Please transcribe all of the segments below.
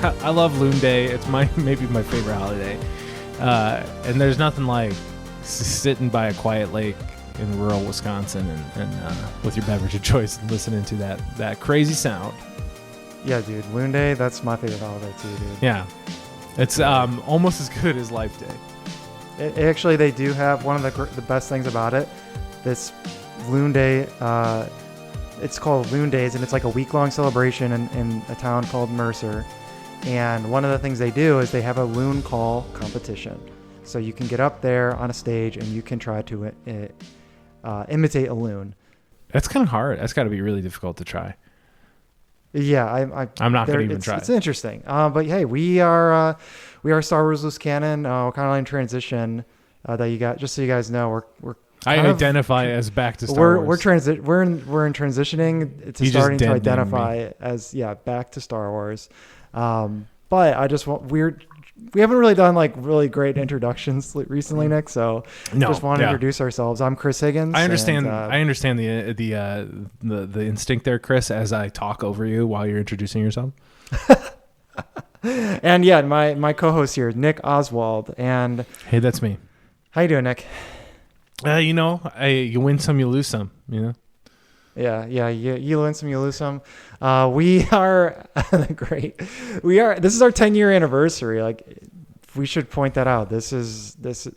I love Loon Day. It's maybe my favorite holiday. And there's nothing like sitting by a quiet lake in rural Wisconsin and with your beverage of choice and listening to that crazy sound. Yeah, dude. Loon Day, that's my favorite holiday too, dude. Yeah. It's almost as good as Life Day. Actually, they do have one of the best things about it. This Loon Day, it's called Loon Days, and it's like a week-long celebration in a town called Mercer. And one of the things they do is they have a loon call competition. So you can get up there on a stage and you can try to imitate a loon. That's kind of hard. That's got to be really difficult to try. Yeah, I'm not going to even try. It's interesting. But hey, we are Star Wars Loose Cannon. We're kind of in transition. That you got, just so you guys know, we're I identify as back to Star Wars. We're in transitioning to starting to identify as back to Star Wars. But I just want we haven't really done like really great introductions recently, Nick. So just want to introduce ourselves. I'm Chris Higgins. I understand. I understand the instinct there, Chris, as I talk over you while you're introducing yourself. And my co-host here, Nick Oswald. And hey, that's me. How you doing, Nick? You win some, you lose some. You know. Yeah. You win some, you lose some. We are great. This is our 10-year anniversary. Like, we should point that out. This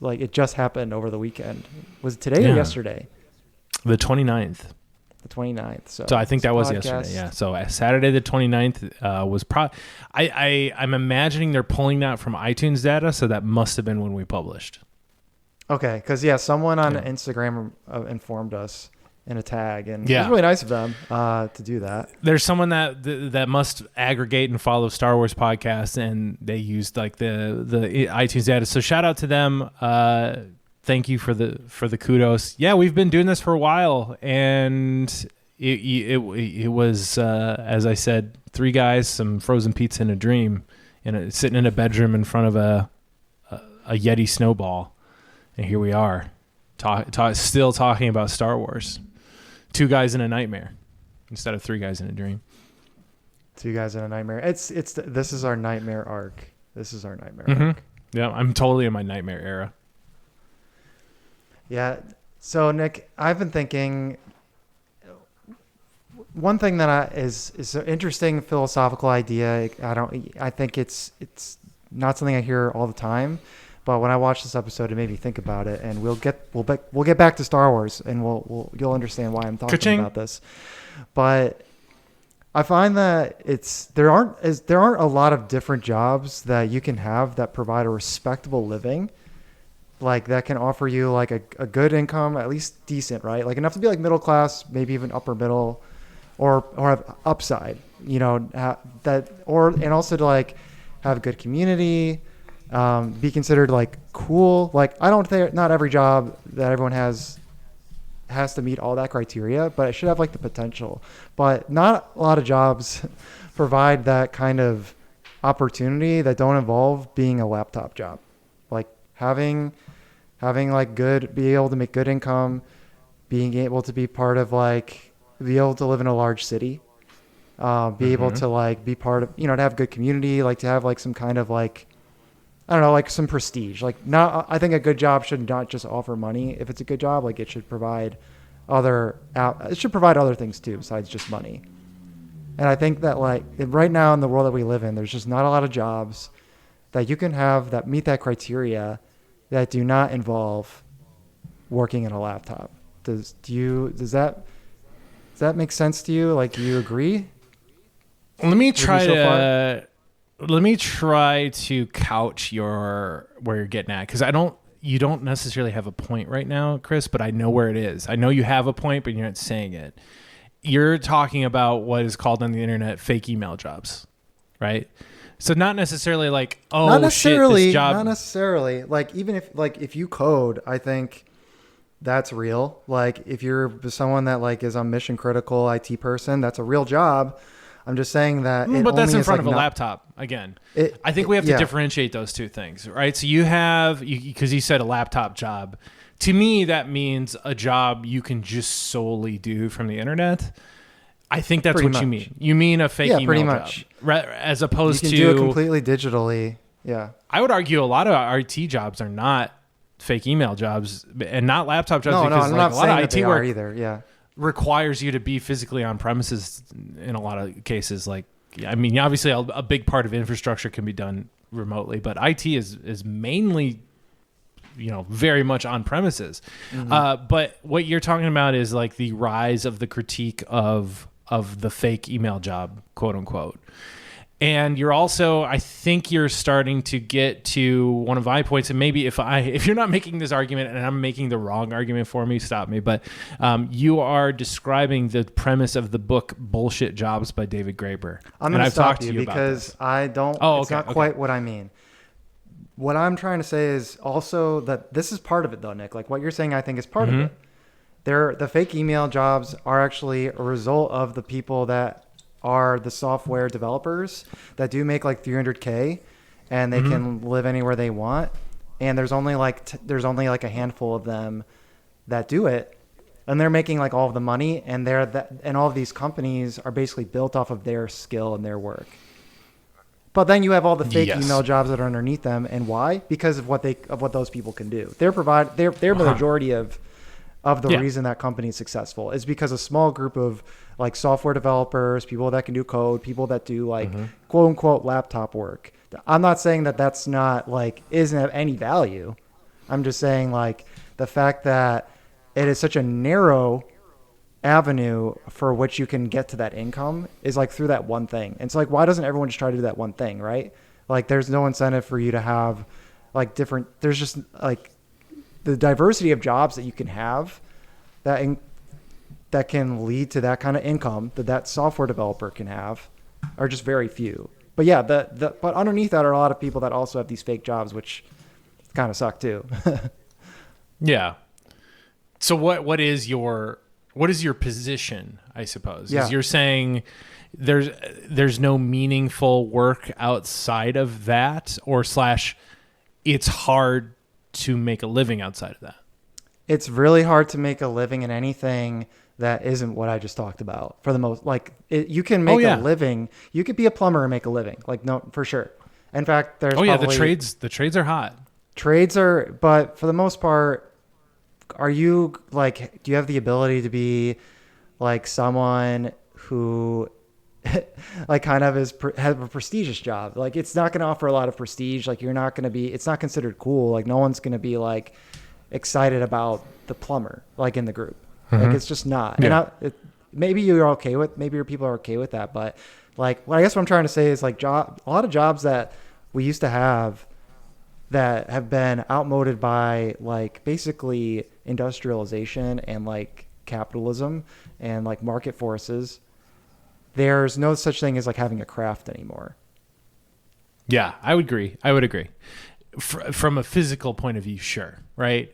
like it just happened over the weekend. Was it today or yesterday? The 29th. The 29th. So I think that was yesterday. Yeah. So Saturday the 29th was I'm imagining they're pulling that from iTunes data. So that must have been when we published. Okay, because someone on Instagram informed us in a tag, and it was really nice of them to do that. There's someone that must aggregate and follow Star Wars podcasts, and they used like the iTunes data. So shout out to them. Thank you for the kudos. Yeah, we've been doing this for a while, and it was as I said, 3 guys, some frozen pizza, and a dream, and sitting in a bedroom in front of a Yeti snowball. And here we are, still talking about Star Wars. 2 guys in a nightmare instead of 3 guys in a dream. 2 guys in a nightmare. This is our nightmare arc. Arc. Yeah, I'm totally in my nightmare era. Yeah. So Nick, I've been thinking. One thing that is an interesting philosophical idea. I think it's not something I hear all the time. But when I watched this episode, it made me think about it, and we'll get back to Star Wars, and you'll understand why I'm talking about this. But I find that there aren't a lot of different jobs that you can have that provide a respectable living, like that can offer you like a good income, at least decent, right? Like enough to be like middle class, maybe even upper middle, or have upside, and also to like have a good community. Be considered like cool. Like I don't think not every job that everyone has to meet all that criteria, but it should have like the potential. But not a lot of jobs provide that kind of opportunity that don't involve being a laptop job. Like having like be able to make good income, being able to be part of be able to live in a large city, be able to like be part of, to have good community, like to have like some kind of like, I don't know, like some prestige. I think a good job should not just offer money. If it's a good job, like it should provide other things too besides just money. And I think that like right now in the world that we live in, there's just not a lot of jobs that you can have that meet that criteria that do not involve working in a laptop. Does that make sense to you? Like, do you agree? Let me try to couch where you're getting at, because you don't necessarily have a point right now, Chris, but I know where it is. I know you have a point, but you're not saying it. You're talking about what is called on the internet fake email jobs, right? So not necessarily like, this job. Not necessarily. Like even if you code, I think that's real. Like if you're someone that like is a mission critical IT person, that's a real job. I'm just saying that. But that's in front of a laptop again. I think we have to differentiate those two things, right? So you have, because you said a laptop job. To me, that means a job you can just solely do from the internet. I think that's Pretty what you much. mean. You mean a fake Yeah, email pretty job, much. as You opposed can to. do it completely digitally. Yeah. I would argue a lot of IT jobs are not fake email jobs and not laptop jobs No, because I'm like not a lot saying of that IT they work are either. Yeah. requires you to be physically on premises in a lot of cases. Like, I mean, obviously a big part of infrastructure can be done remotely, but IT is mainly, very much on premises. But what you're talking about is like the rise of the critique of the fake email job, quote unquote. And you're also, I think you're starting to get to one of my points. And maybe if you're not making this argument and I'm making the wrong argument for me, stop me. But you are describing the premise of the book Bullshit Jobs by David Graeber. I'm going to stop you because I don't, it's not quite what I mean. What I'm trying to say is also that this is part of it though, Nick. Like what you're saying, I think is part of it. The fake email jobs are actually a result of the people that are the software developers that do make like 300K and they can live anywhere they want. And there's only like a handful of them that do it. And they're making like all of the money, and and all of these companies are basically built off of their skill and their work. But then you have all the fake email jobs that are underneath them, and why? Because of what those people can do. They're the majority of the reason that company is successful is because a small group of like software developers, people that can do code, people that do like quote unquote laptop work. I'm not saying that that's not like isn't of any value. I'm just saying like the fact that it is such a narrow avenue for which you can get to that income is like through that one thing. And it's like, why doesn't everyone just try to do that one thing, right? Like there's no incentive for you to have like there's just like the diversity of jobs that you can have that can lead to that kind of income that software developer can have are just very few. But yeah, but underneath that are a lot of people that also have these fake jobs, which kind of suck too. Yeah. So what is your position, I suppose? Yeah. Is you're saying there's no meaningful work outside of that, or / it's hard to make a living outside of that? It's really hard to make a living in anything that isn't what I just talked about. For the most, like you can make a living. You could be a plumber and make a living. Like no, for sure. In fact, there's the trades are hot. But for the most part, are you like, do you have the ability to be like someone who like kind of have a prestigious job? Like it's not going to offer a lot of prestige. Like it's not considered cool. Like no one's going to be like excited about the plumber, like in the group. Like it's just not. Yeah. And maybe your people are okay with that. But like, I guess what I'm trying to say is like a lot of jobs that we used to have that have been outmoded by like basically industrialization and like capitalism and like market forces. There's no such thing as like having a craft anymore. Yeah, I would agree. From a physical point of view, sure. Right.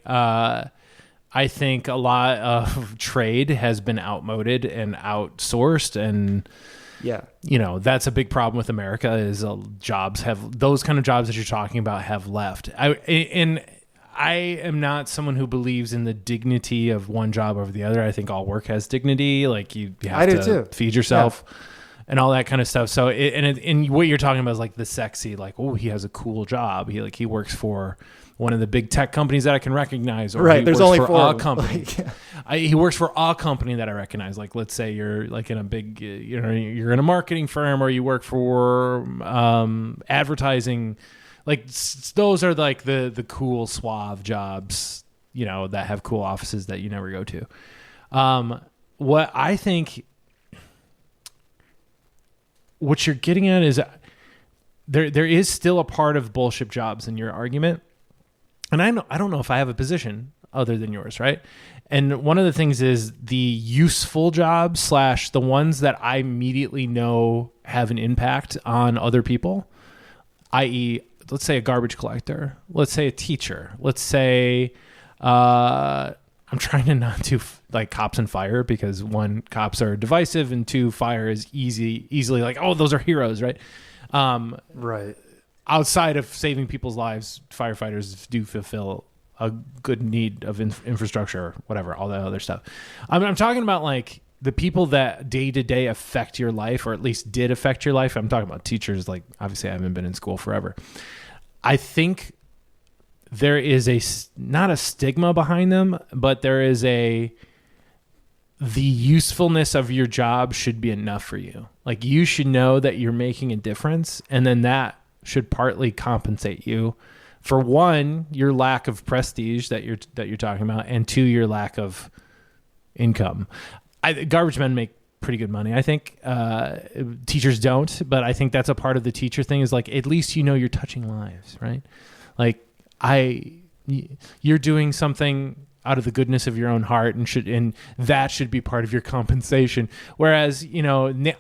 I think a lot of trade has been outmoded and outsourced, and that's a big problem with America is jobs have those kind of jobs that you're talking about have left. I am not someone who believes in the dignity of one job over the other. I think all work has dignity. Like you have to feed yourself and all that kind of stuff. So and what you're talking about is like the sexy, like, oh, he has a cool job. He works for one of the big tech companies that I can recognize, or right. There's only four company. He works for a company that I recognize. Like, let's say you're like in a big, you're in a marketing firm, or you work for advertising. Like those are like the cool suave jobs, that have cool offices that you never go to. What I think, what you're getting at is there is still a part of bullshit jobs in your argument. And I don't know if I have a position other than yours, right? And one of the things is the useful jobs / the ones that I immediately know have an impact on other people, i.e., let's say a garbage collector, let's say a teacher, let's say I'm trying to not do like cops and fire, because one, cops are divisive, and two, fire is easily like, oh, those are heroes, right? Right. Outside of saving people's lives, firefighters do fulfill a good need of infrastructure, whatever, all that other stuff. I'm talking about like the people that day to day affect your life, or at least did affect your life. I'm talking about teachers. Like, obviously I haven't been in school forever. I think there is not a stigma behind them, but there is the usefulness of your job should be enough for you. Like, you should know that you're making a difference, and then that should partly compensate you for, one, your lack of prestige that you're talking about, and two, your lack of income. Garbage men make pretty good money, I think. Teachers don't, but I think that's a part of the teacher thing, is like, at least you know you're touching lives, right? Like, you're doing something out of the goodness of your own heart, and that should be part of your compensation. Whereas,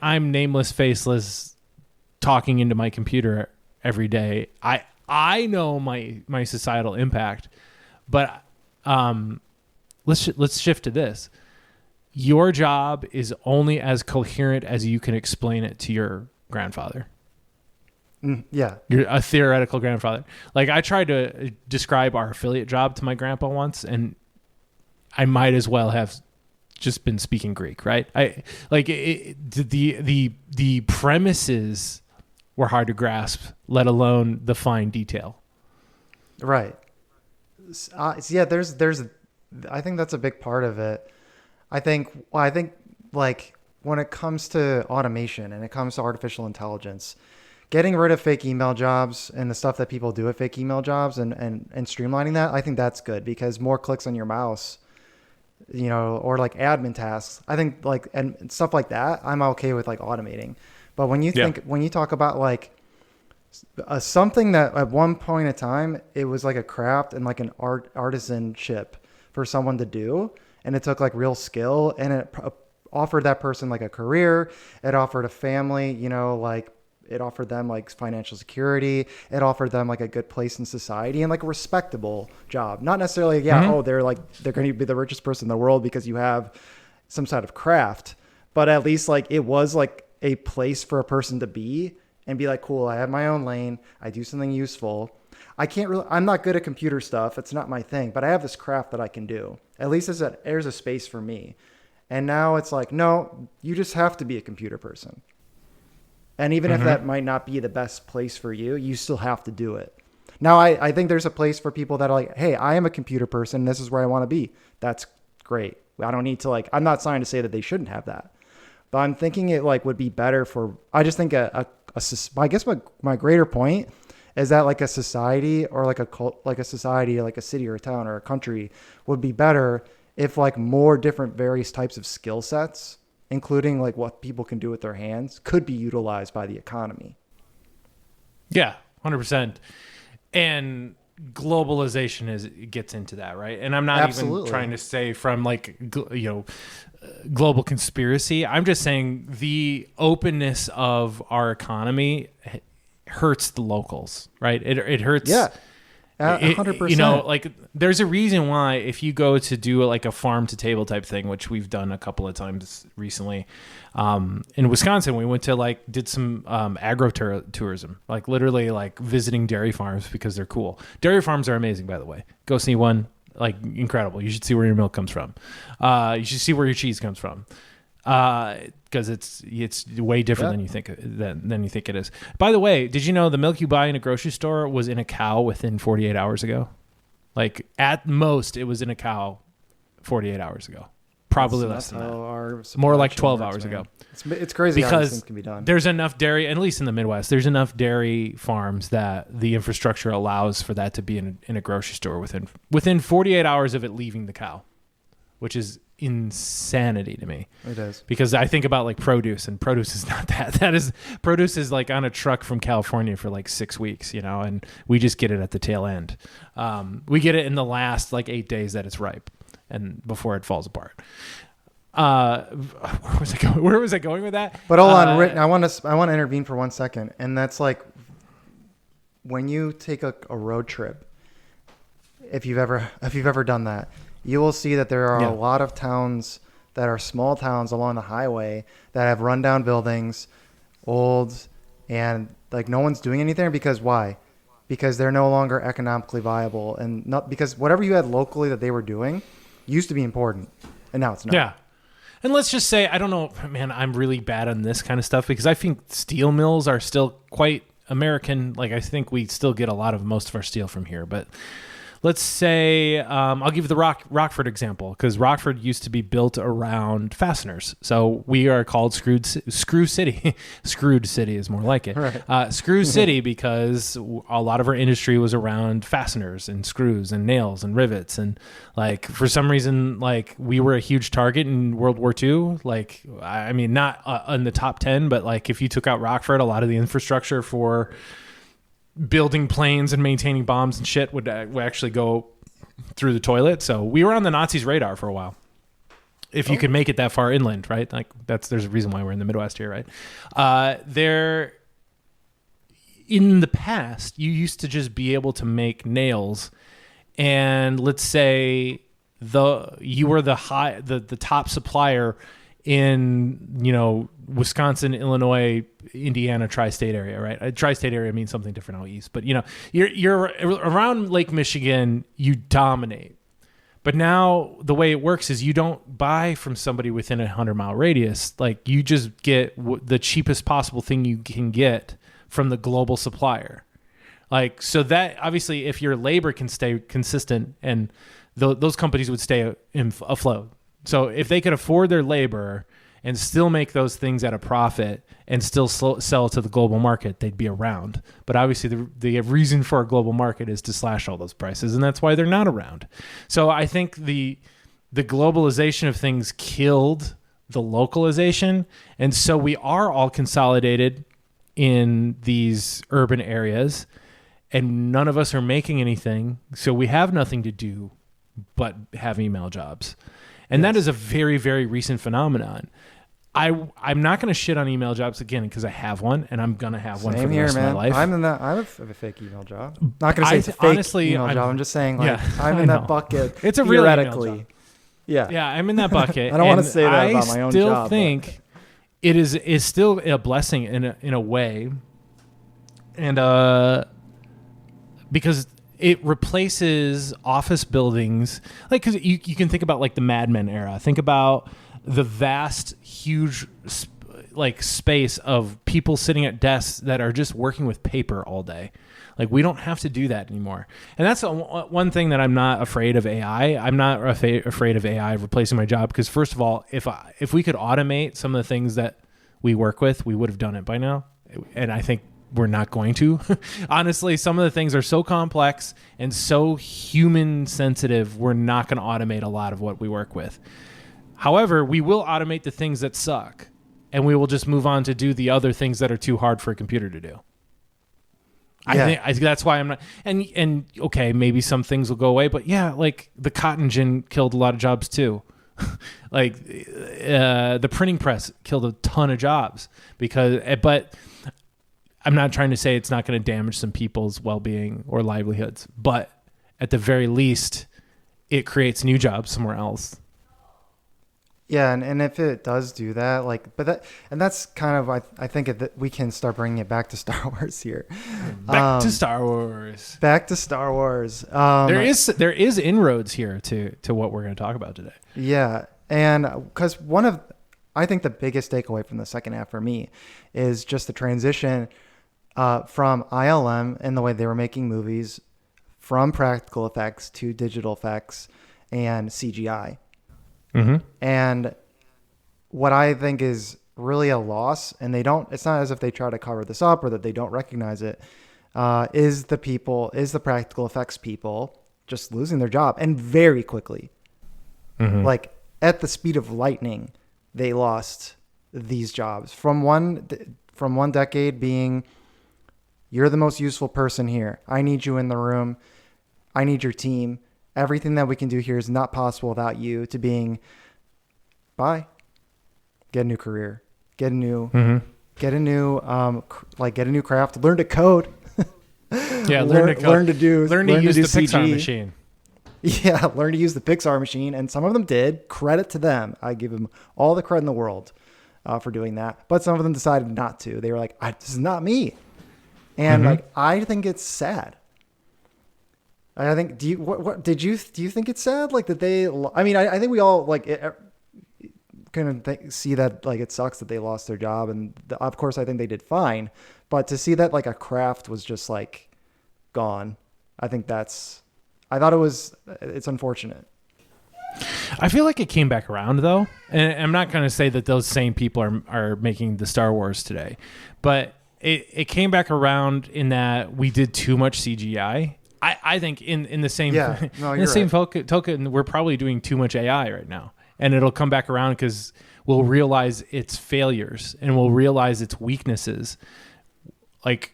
I'm nameless, faceless, talking into my computer every day. I know my societal impact, but let's shift to this. Your job is only as coherent as you can explain it to your grandfather. Yeah. You're a theoretical grandfather. Like, I tried to describe our affiliate job to my grandpa once, and I might as well have just been speaking Greek, right? The premises were hard to grasp, let alone the fine detail. Right. Yeah, I think that's a big part of it. I think like when it comes to automation and it comes to artificial intelligence, getting rid of fake email jobs and the stuff that people do at fake email jobs and streamlining that, I think that's good, because more clicks on your mouse, or like admin tasks, I think, like, and stuff like that, I'm okay with like automating. But when you talk about like something that at one point in time, it was like a craft and like an artisanship for someone to do, and it took like real skill, and it offered that person like a career, it offered a family, like it offered them like financial security, it offered them like a good place in society and like a respectable job. Not necessarily, they're going to be the richest person in the world because you have some sort of craft, but at least like it was like a place for a person to be and be like, cool, I have my own lane, I do something useful. I'm not good at computer stuff, it's not my thing, but I have this craft that I can do. At least there's a space for me. And now it's like, no, you just have to be a computer person. And even if that might not be the best place for you, you still have to do it. Now, I think there's a place for people that are like, hey, I am a computer person, this is where I want to be. That's great. I don't need to I'm not trying to say that they shouldn't have that. But I'm thinking it like would be better I just think I guess my greater point is that like a society or like a society, like a city or a town or a country would be better if like more different various types of skill sets, including like what people can do with their hands, could be utilized by the economy. Yeah, 100%. And globalization gets into that, right? And I'm not even trying to say from like, global conspiracy. I'm just saying the openness of our economy hurts the locals, right? It hurts. Yeah. 100%. Like there's a reason why if you go to do like a farm to table type thing, which we've done a couple of times recently, in Wisconsin, we went to did some agro-tourism, like literally like visiting dairy farms because they're cool. Dairy farms are amazing, by the way. Go see one, like incredible. You should see where your milk comes from. You should see where your cheese comes from. Because it's way different than you think it is. By the way, did you know the milk you buy in a grocery store was in a cow within 48 hours ago? Like at most, it was in a cow 48 hours ago. Probably less than that. More like 12 hours ago. It's crazy how these things can be done. There's enough dairy, at least in the Midwest, there's enough dairy farms that the infrastructure allows for that to be in a grocery store within 48 hours of it leaving the cow, which is insanity to me. It is. Because I think about like produce, and produce is not that. Produce is like on a truck from California for like 6 weeks, and we just get it at the tail end. We get it in the last like 8 days that it's ripe and before it falls apart. Where was I going with that? But hold on, Rick, I want to intervene for 1 second. And that's like when you take a road trip, if you've ever done that, you will see that there are a lot of towns that are small towns along the highway that have rundown buildings, old, and like no one's doing anything. Because why? Because they're no longer economically viable, and not because whatever you had locally that they were doing used to be important, and now it's not. Yeah. And let's just say, I don't know, man, I'm really bad on this kind of stuff because I think steel mills are still quite American. Like, I think we still get most of our steel from here. But let's say, I'll give the Rockford example, because Rockford used to be built around fasteners. So we are called Screw City. Screwed City is more like it. Right. Screw City, because a lot of our industry was around fasteners and screws and nails and rivets. And like, for some reason, like, we were a huge target in World War II. Like, I mean, not in the top 10, but like, if you took out Rockford, a lot of the infrastructure for building planes and maintaining bombs and shit would actually go through the toilet. So we were on the Nazis' radar for a while. If you could make it that far inland, right? Like, there's a reason why we're in the Midwest here, right? In the past, you used to just be able to make nails, and let's say you were the top supplier in, Wisconsin, Illinois, Indiana, tri-state area, right? Tri-state area means something different out east, but you're around Lake Michigan, you dominate. But now the way it works is you don't buy from somebody within a 100-mile radius. Like, you just get the cheapest possible thing you can get from the global supplier. Like, so that obviously, if your labor can stay consistent, and those companies would stay afloat. So if they could afford their labor and still make those things at a profit and still sell to the global market, they'd be around. But obviously the reason for a global market is to slash all those prices, and that's why they're not around. So I think the globalization of things killed the localization, and so we are all consolidated in these urban areas, and none of us are making anything, so we have nothing to do but have email jobs. And that is a very, very recent phenomenon. I'm not going to shit on email jobs again because I have one, and I'm going to have one for the rest of my life. I have a fake email job. Not going to say it's a fake email job. I'm just saying, I'm in that bucket. It's a real email job. Yeah, I'm in that bucket. I don't want to say that about my own job. I still think it is still a blessing in a way, and because it replaces office buildings. Like, because you can think about like the Mad Men era. Think about the vast, huge, like, space of people sitting at desks that are just working with paper all day. Like, we don't have to do that anymore. And that's one thing that I'm not afraid of AI. I'm not afraid of AI replacing my job, because first of all, if we could automate some of the things that we work with, we would have done it by now. And I think we're not going to. Honestly, some of the things are so complex and so human sensitive, we're not going to automate a lot of what we work with. However, we will automate the things that suck, and we will just move on to do the other things that are too hard for a computer to do. Yeah. I think that's why I'm not. And okay, maybe some things will go away, but yeah, like the cotton gin killed a lot of jobs too. Like the printing press killed a ton of jobs but I'm not trying to say it's not going to damage some people's well-being or livelihoods, but at the very least, it creates new jobs somewhere else. Yeah, and if it does do that, that's kind of, I think we can start bringing it back to Star Wars here. Back to Star Wars. Back to Star Wars. There is inroads here to what we're going to talk about today. Yeah, and because I think the biggest takeaway from the second half for me is just the transition from ILM and the way they were making movies, from practical effects to digital effects and CGI. Mm-hmm. And what I think is really a loss, and it's not as if they try to cover this up or that they don't recognize it, is the practical effects people just losing their job, and very quickly. Mm-hmm. Like, at the speed of lightning, they lost these jobs from one decade being, you're the most useful person here. I need you in the room. I need your team. Everything that we can do here is not possible without you, to being, bye, get a new career, get a new craft, learn to code. Yeah. Learn to use the CG. Pixar machine. Yeah. Learn to use the Pixar machine. And some of them did. Credit to them. I give them all the credit in the world for doing that. But some of them decided not to. They were like, this is not me. And I think it's sad. I think, do you think it's sad? Like, that I think we all, like, see that like it sucks that they lost their job, and of course I think they did fine, but to see that like a craft was just like gone, I thought it's unfortunate. I feel like it came back around though, and I'm not going to say that those same people are making the Star Wars today, but it came back around in that we did too much CGI. I think in the same token, we're probably doing too much AI right now, and it'll come back around because we'll realize its failures and we'll realize its weaknesses, like,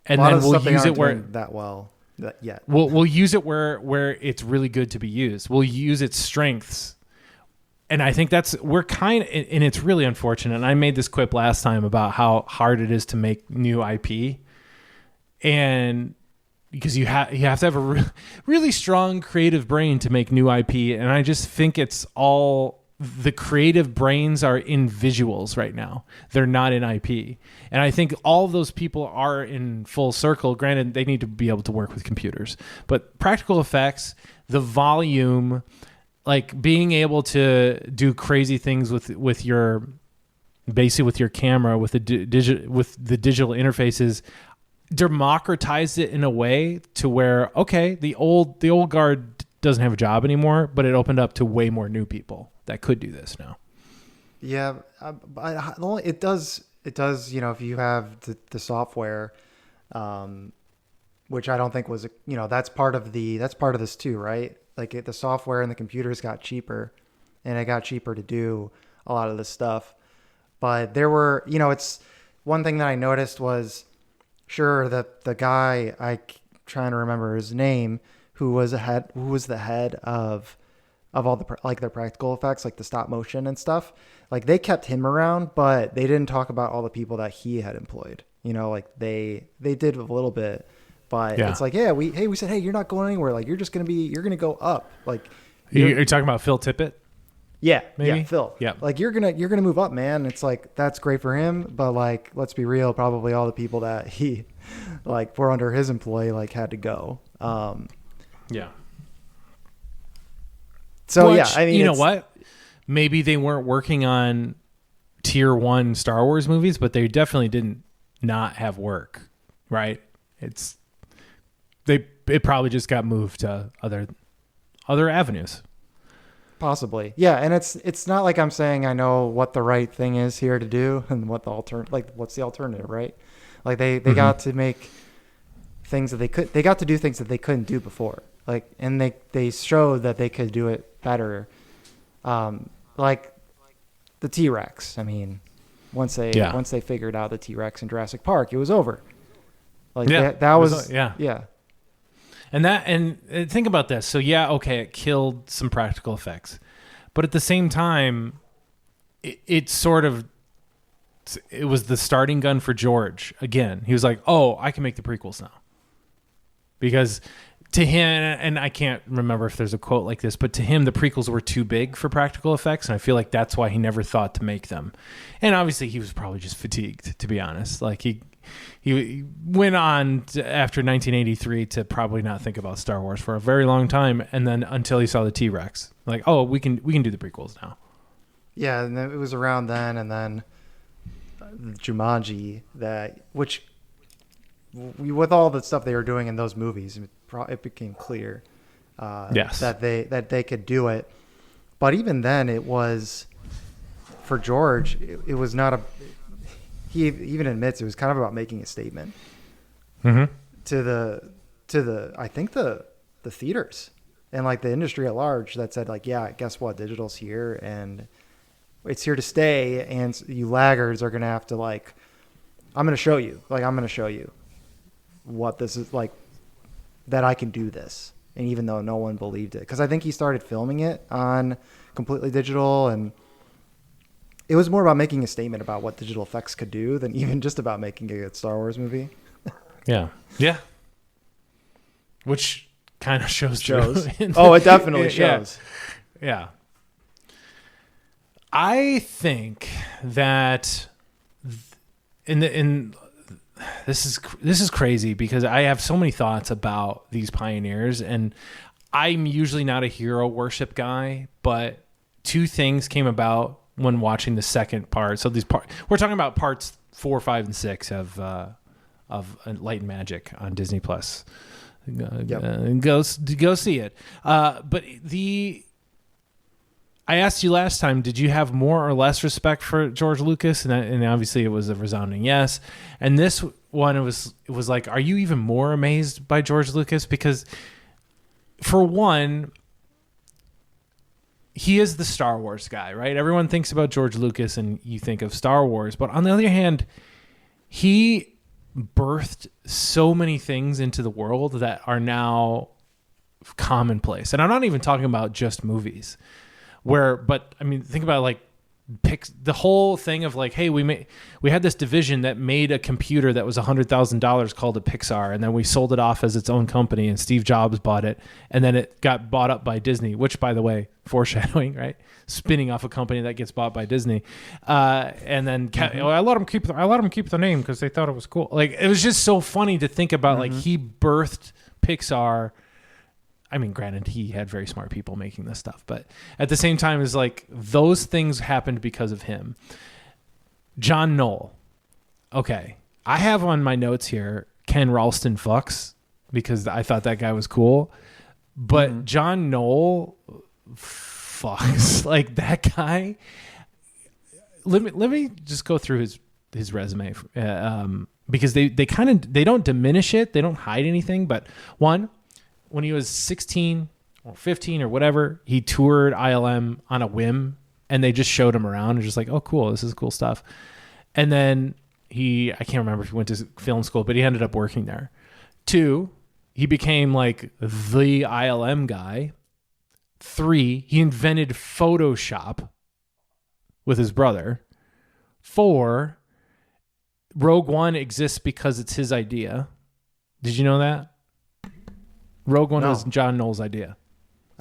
and then we'll use it where that well. Yet. We'll use it where it's really good to be used. We'll use its strengths. And I think we're kind of, and it's really unfortunate. And I made this quip last time about how hard it is to make new IP. And because you have to have a really strong creative brain to make new IP. And I just think it's all, the creative brains are in visuals right now. They're not in IP. And I think all of those people are in full circle. Granted, they need to be able to work with computers, but practical effects, the volume, like being able to do crazy things with your, basically with your camera, with the digital interfaces, democratized it in a way to where, okay, the old guard doesn't have a job anymore, but it opened up to way more new people that could do this now. Yeah, it does. If you have the software, which I don't think was, that's part of this too, right? Like the software and the computers got cheaper, and it got cheaper to do a lot of this stuff. But there were, it's one thing that I noticed was, sure, that the guy, trying to remember his name, who was the head of all the their practical effects, like the stop motion and stuff, like they kept him around, but they didn't talk about all the people that he had employed. Like they did a little bit, but it's like, we said, hey, you're not going anywhere. Like you're going to go up. Like you're talking about Phil Tippett. Yeah, maybe? Yeah, Phil. Yeah, like you're gonna move up, man. It's like that's great for him, but like let's be real, probably all the people that he like were under his employ like had to go. Yeah. So which, yeah, I mean, you know what? Maybe they weren't working on tier 1 Star Wars movies, but they definitely didn't not have work, right? It probably just got moved to other avenues. Possibly. Yeah, and it's not like I'm saying I know what the right thing is here to do and what the what's the alternative, right? Like they got to make things that they got to do things that they couldn't do before. Like, and they showed that they could do it better. Like the T-Rex. I mean, once they figured out the T-Rex in Jurassic Park, it was over. Like that was. And think about this. So it killed some practical effects, but at the same time, it was the starting gun for George. Again, he was like, "Oh, I can make the prequels now," because to him, and I can't remember if there's a quote like this, but to him, the prequels were too big for practical effects, and I feel like that's why he never thought to make them. And obviously, he was probably just fatigued, to be honest. Like he went on after 1983 to probably not think about Star Wars for a very long time, and then until he saw the T-Rex, like, oh, we can do the prequels now. Yeah, and it was around then, and then Jumanji, which with all the stuff they were doing in those movies, it became clear that they could do it. But even then, it was for George. It was not a. He even admits it was kind of about making a statement to the I think the theaters and like the industry at large that said like, yeah, guess what, digital's here and it's here to stay, and you laggards are gonna have to like, I'm gonna show you what this is like, that I can do this. And even though no one believed it, because I think he started filming it on completely digital, and it was more about making a statement about what digital effects could do than even just about making a good Star Wars movie. Yeah. Which kind of shows. It definitely shows. Yeah. I think that this is crazy because I have so many thoughts about these pioneers, and I'm usually not a hero worship guy, but two things came about when watching the second part. So we're talking about parts 4, 5, and 6 of Light and Magic on Disney Plus. Go see it. But I asked you last time, did you have more or less respect for George Lucas? And obviously it was a resounding yes. And this one, it was like, are you even more amazed by George Lucas? Because for one, he is the Star Wars guy, right? Everyone thinks about George Lucas and you think of Star Wars. But on the other hand, he birthed so many things into the world that are now commonplace. And I'm not even talking about just movies. But I mean, think about like the whole thing of like, hey, we had this division that made a computer that was $100,000 called a Pixar, and then we sold it off as its own company, and Steve Jobs bought it, and then it got bought up by Disney, which, by the way, foreshadowing, right? Spinning off a company that gets bought by Disney, and then I let them keep the name because they thought it was cool. Like, it was just so funny to think about. Like, he birthed Pixar. I mean, granted, he had very smart people making this stuff, but at the same time, it's like those things happened because of him. John Knoll. Okay. I have on my notes here, Ken Ralston fucks, because I thought that guy was cool. But John Knoll fucks. Like, that guy. Let me just go through his resume, because they don't diminish it. They don't hide anything. But one, when he was 16 or 15 or whatever, he toured ILM on a whim, and they just showed him around and just like, oh, cool, this is cool stuff. And then I can't remember if he went to film school, but he ended up working there. 2, he became like the ILM guy. 3, he invented Photoshop with his brother. 4, Rogue One exists because it's his idea. Did you know that? Rogue One was John Knoll's idea.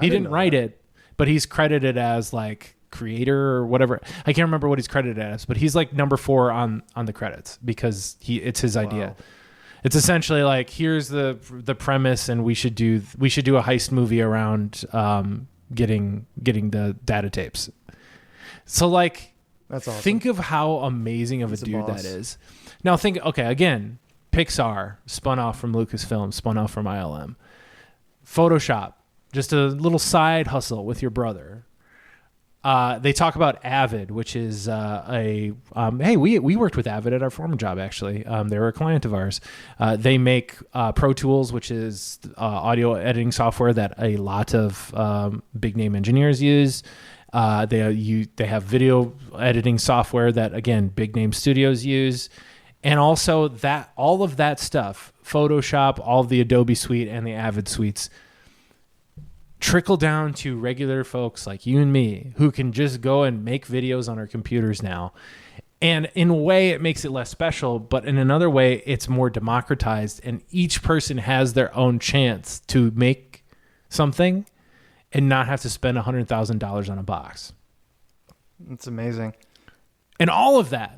He didn't write it, but he's credited as like creator or whatever. I can't remember what he's credited as, but he's like number 4 on the credits because it's his idea. It's essentially like, here's the premise, and we should do a heist movie around getting the data tapes. So like, that's awesome. Think of how amazing of a dude that is. Now again, Pixar spun off from Lucasfilm, spun off from ILM. Photoshop, just a little side hustle with your brother. They talk about Avid, which is hey, we worked with Avid at our former job, actually. They were a client of ours. They make Pro Tools, which is audio editing software that a lot of big name engineers use. They have video editing software that, again, big name studios use. And also that all of that stuff, Photoshop, all of the Adobe suite and the Avid suites, trickle down to regular folks like you and me who can just go and make videos on our computers now. And in a way, it makes it less special, but in another way, it's more democratized, and each person has their own chance to make something and not have to spend $100,000 on a box. It's amazing. And all of that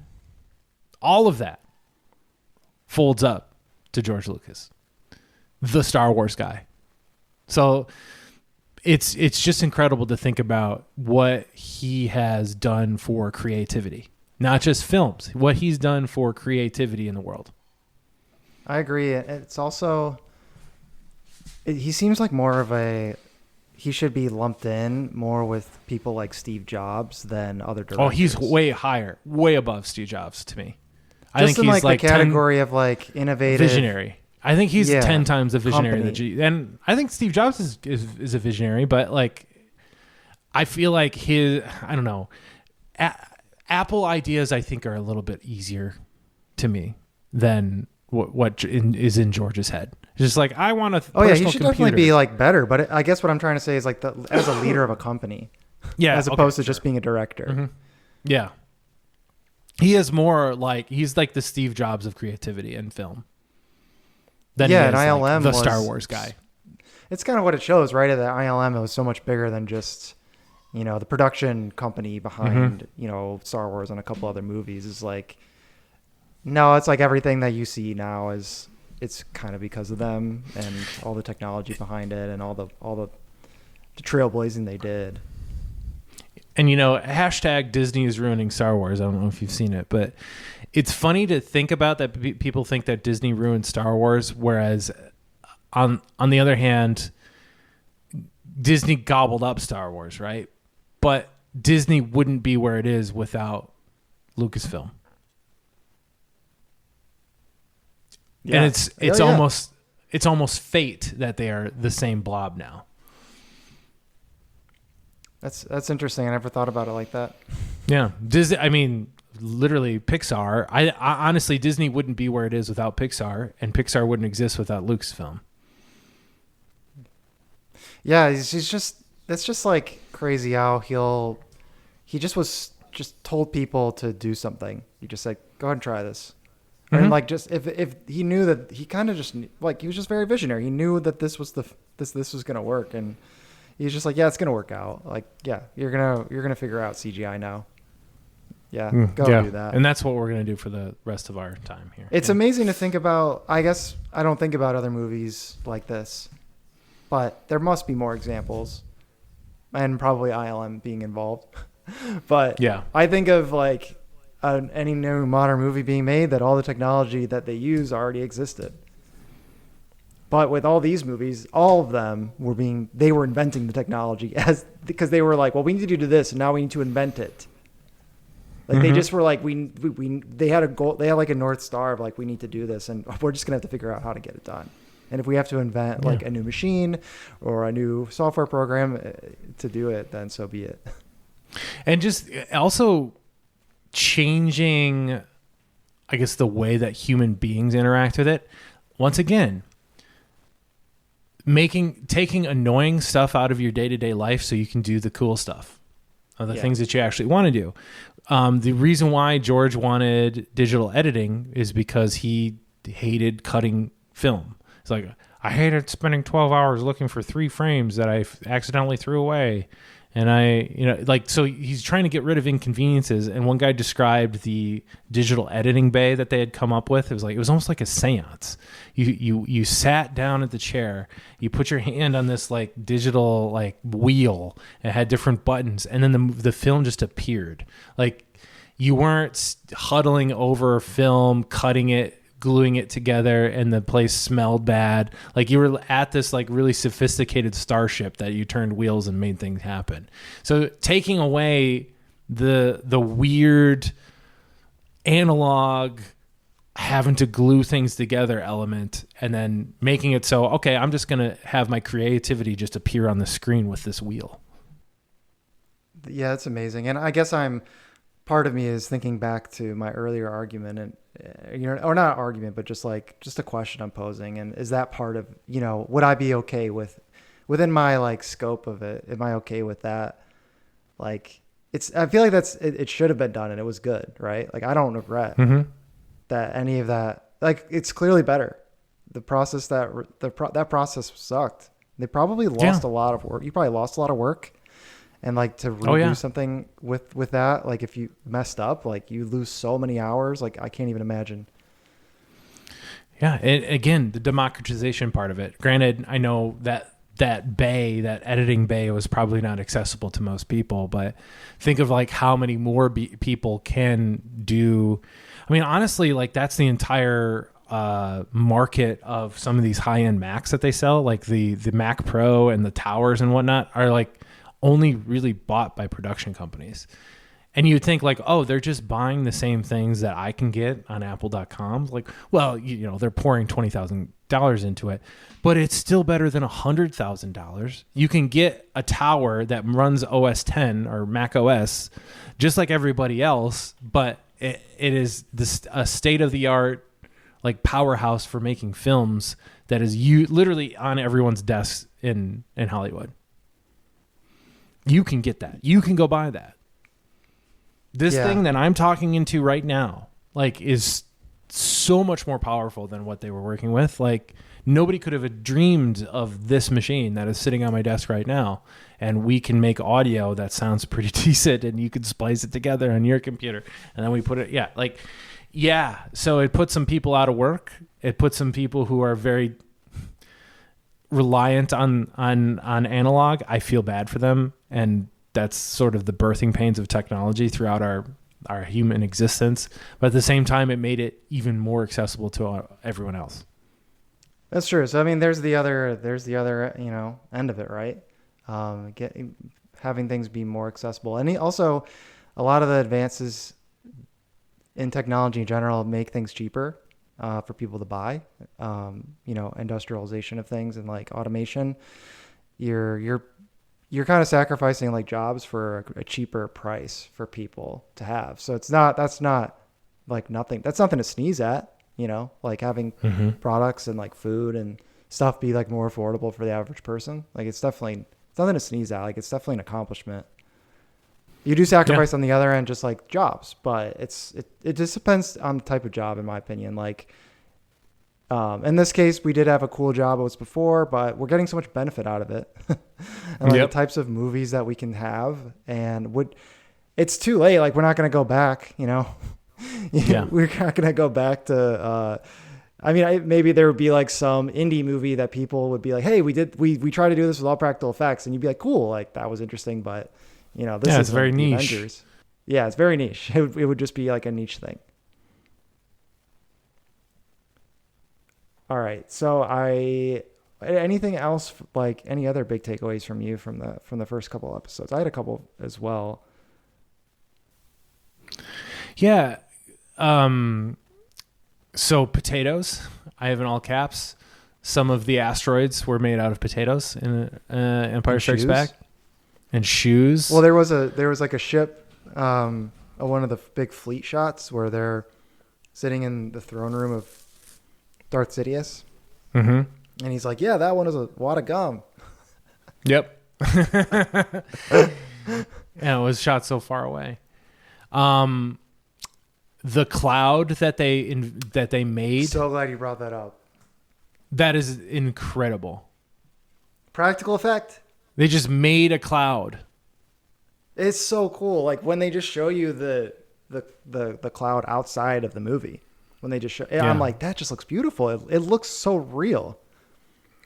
folds up to George Lucas, the Star Wars guy. So it's just incredible to think about what he has done for creativity, not just films, what he's done for creativity in the world. I agree. It's also, he seems like more of he should be lumped in more with people like Steve Jobs than other directors. Oh, he's way higher, way above Steve Jobs to me. I think he's like the category of like innovative, visionary. I think he's 10 times the visionary and I think Steve Jobs is a visionary, but like, I feel like I don't know, Apple ideas I think are a little bit easier to me than what is in George's head. Just like, I want a personal he should computer. Definitely be like better, but I guess what I'm trying to say is like as a leader of a company, as opposed to just being a director. Mm-hmm. Yeah. He is more like, he's like the Steve Jobs of creativity in film. And ILM like the Star Wars guy. It's kind of what it shows, right? That ILM, it was so much bigger than just, the production company behind, Star Wars and a couple other movies. Is like, no, it's like everything that you see now it's kind of because of them and all the technology behind it and all the trailblazing they did. And, you know, hashtag Disney is ruining Star Wars. I don't know if you've seen it, but it's funny to think about that people think that Disney ruined Star Wars, whereas on the other hand, Disney gobbled up Star Wars, right? But Disney wouldn't be where it is without Lucasfilm. Yeah. And it's almost fate that they are the same blob now. That's interesting. I never thought about it like that. Yeah. Disney, I mean, literally Pixar. I honestly, Disney wouldn't be where it is without Pixar, and Pixar wouldn't exist without Lucasfilm. Yeah, he's just, it's just like crazy how he just told people to do something. He just said, go ahead and try this. Mm-hmm. And like, just if he knew that, he kind of just like, he was just very visionary. He knew that this was this was going to work. And he's just like, yeah, it's going to work out. Like, yeah, you're going to figure out CGI now. Yeah, do that. And that's what we're going to do for the rest of our time here. It's amazing to think about. I guess I don't think about other movies like this, but there must be more examples, and probably ILM being involved. But yeah, I think of like any new modern movie being made that all the technology that they use already existed. But with all these movies, all of them they were inventing the technology because they were like, well, we need to do this, and now we need to invent it. Like they just were like, they had a goal, they had like a North Star of like, we need to do this, and we're just gonna have to figure out how to get it done. And if we have to invent like a new machine or a new software program to do it, then so be it. And just also changing, I guess, the way that human beings interact with it. Once again, taking annoying stuff out of your day-to-day life so you can do the cool stuff, or the things that you actually want to do. The reason why George wanted digital editing is because he hated cutting film. It's like, I hated spending 12 hours looking for 3 frames that I accidentally threw away. And so he's trying to get rid of inconveniences. And one guy described the digital editing bay that they had come up with. It was almost like a seance. You sat down at the chair, you put your hand on this like digital like wheel. It had different buttons, and then the film just appeared. Like you weren't huddling over film, cutting it, gluing it together, and the place smelled bad. Like you were at this like really sophisticated starship that you turned wheels and made things happen. So taking away the weird analog having to glue things together element, and then making it so, okay, I'm just gonna have my creativity just appear on the screen with this wheel. Yeah, it's amazing. And I guess part of me is thinking back to my earlier argument, and or not argument, but just a question I'm posing. And is that part of, would I be okay within my like scope of it? Am I okay with that? Like I feel like it should have been done, and it was good, right? Like I don't regret that any of that. Like it's clearly better. The process that process sucked. They probably lost a lot of work. You probably lost a lot of work. And like to redo something with that, like if you messed up, like you lose so many hours. Like I can't even imagine. Yeah, and again, the democratization part of it. Granted, I know that editing bay was probably not accessible to most people, but think of like how many more people can do. I mean, honestly, like that's the entire market of some of these high-end Macs that they sell, like the Mac Pro and the towers and whatnot, are like only really bought by production companies. And you'd think like, oh, they're just buying the same things that I can get on apple.com. Like, well, they're pouring $20,000 into it, but it's still better than $100,000. You can get a tower that runs OS 10 or Mac OS just like everybody else, but it is a state-of-the-art like powerhouse for making films that is literally on everyone's desks in Hollywood. You can get that. You can go buy that. This thing that I'm talking into right now, like, is so much more powerful than what they were working with. Like, nobody could have dreamed of this machine that is sitting on my desk right now. And we can make audio that sounds pretty decent, and you can splice it together on your computer. And then we put it, so it puts some people out of work. It puts some people who are very reliant on analog. I feel bad for them, and that's sort of the birthing pains of technology throughout our human existence. But at the same time, it made it even more accessible to everyone else. That's true. So I mean, there's the other end of it, right? Having things be more accessible, and also a lot of the advances in technology in general make things cheaper for people to buy. Industrialization of things and like automation. You're kind of sacrificing like jobs for a cheaper price for people to have. So that's not like nothing. That's nothing to sneeze at. Like having products and like food and stuff be like more affordable for the average person. Like it's nothing to sneeze at. Like it's definitely an accomplishment. You do sacrifice on the other end, just like jobs, but it just depends on the type of job, in my opinion. Like, in this case, we did have a cool job it was before, but we're getting so much benefit out of it. And like the types of movies that we can have, and it's too late. Like we're not going to go back, we're not going to go back to, maybe there would be like some indie movie that people would be like, hey, we tried to do this with all practical effects. And you'd be like, cool. Like that was interesting. But this is very niche. Avengers. Yeah. It's very niche. It would just be like a niche thing. All right. So anything else, like any other big takeaways from you from the first couple episodes? I had a couple as well. Yeah. So potatoes, I have in all caps. Some of the asteroids were made out of potatoes in Empire Strikes Back. And shoes. Well, there was like a ship, one of the big fleet shots where they're sitting in the throne room of Darth Sidious. Mm-hmm. And he's like, yeah, that one is a wad of gum. Yep. Yeah, it was shot so far away. The cloud that they made. So glad you brought that up. That is incredible. Practical effect. They just made a cloud. It's so cool. Like when they just show you the cloud outside of the movie. When they just show, I'm like, that just looks beautiful. It looks so real.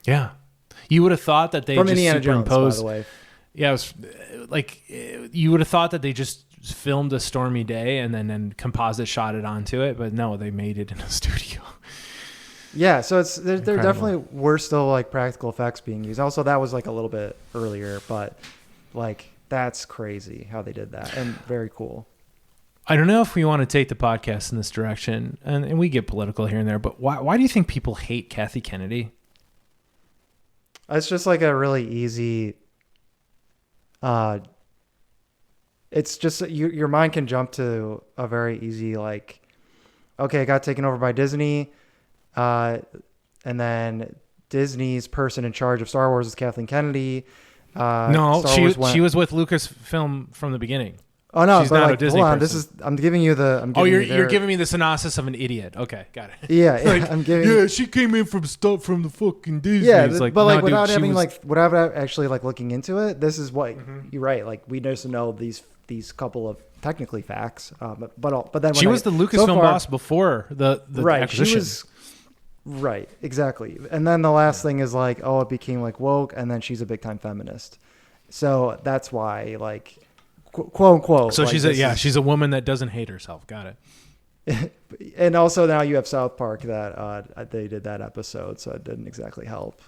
Yeah, you would have thought that they from just Indiana superimposed. Jones, by the way. Yeah, it was like you would have thought that they just filmed a stormy day and then composite shot it onto it, but no, they made it in a studio. Yeah, so there definitely were still like practical effects being used. Also, that was like a little bit earlier, but like that's crazy how they did that and very cool. I don't know if we want to take the podcast in this direction, and we get political here and there, but why do you think people hate Kathy Kennedy? It's just like a really easy. It's just your mind can jump to a very easy like, okay, it got taken over by Disney, and then Disney's person in charge of Star Wars is Kathleen Kennedy. No, she was with Lucasfilm from the beginning. Oh no, she's but not like, a Disney hold on, person. I'm giving you the. You're giving me the synopsis of an idiot. Okay, got it. Yeah, like, I'm giving. Yeah, she came in from the fucking Disney. Yeah, like, but like no, without dude, having without actually like looking into it, this is what you're right. Like we just know these couple of technically facts, but then she was the Lucasfilm boss before the right, acquisition. Right, exactly. And then the last thing is like, oh, it became like woke, and then she's a big time feminist. So that's why like. Quote unquote. So like she's a woman that doesn't hate herself. Got it. And also now you have South Park that they did that episode, so it didn't exactly help.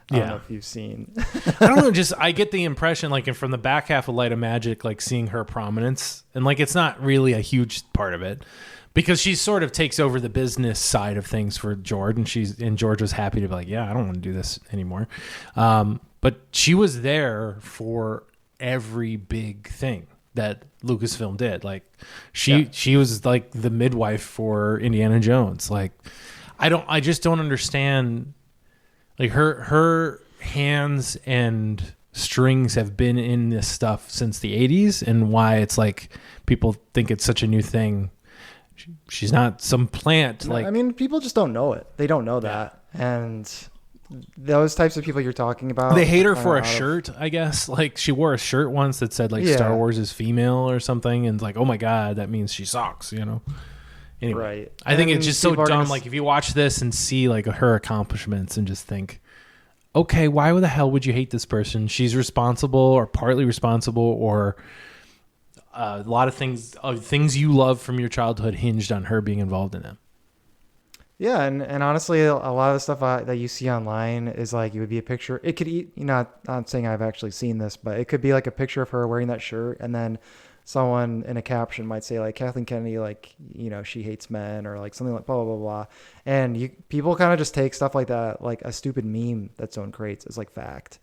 I don't know if you've seen. I don't know. Just I get the impression, like, and from the back half of Light of Magic, like seeing her prominence, and like it's not really a huge part of it because she sort of takes over the business side of things for George, and George was happy to be like, yeah, I don't want to do this anymore. But she was there for every big thing that Lucasfilm did. Like she was like the midwife for Indiana Jones. Like I just don't understand, like her hands and strings have been in this stuff since the 80s and why it's like people think it's such a new thing. She's not some plant. Like, I mean, people just don't know it. They don't know that. And those types of people you're talking about, they hate her for a shirt, I guess. Like she wore a shirt once that said like Star Wars is female or something, and like, oh my god, that means she sucks, Anyway, right. I think it's just so dumb. Like if you watch this and see like her accomplishments and just think, okay, why the hell would you hate this person? She's responsible or partly responsible, or a lot of things you love from your childhood hinged on her being involved in them. Yeah, and honestly, a lot of the stuff that you see online is like, it would be a picture. It could, not saying I've actually seen this, but it could be like a picture of her wearing that shirt, and then someone in a caption might say like, Kathleen Kennedy, like, she hates men, or like something like blah blah blah blah. And people kind of just take stuff like that, like a stupid meme that someone creates, as like fact,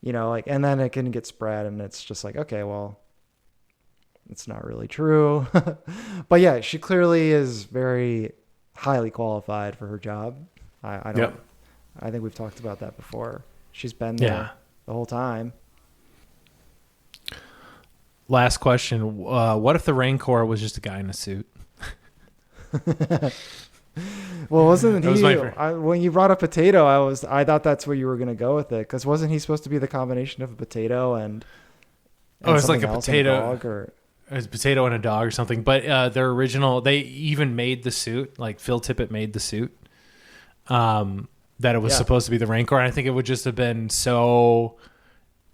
like, and then it can get spread, and it's just like, okay, well, it's not really true. But yeah, she clearly is very highly qualified for her job. I don't. Yep. I think we've talked about that before. She's been there the whole time. Last question: what if the Rancor was just a guy in a suit? Well, wasn't he? When you brought up potato, I thought that's where you were going to go with it, because wasn't he supposed to be the combination of a potato and it's like a potato, it was a potato and a dog or something. But their original, they even made the suit. Like Phil Tippett made the suit. That it was supposed to be the Rancor, and I think it would just have been so.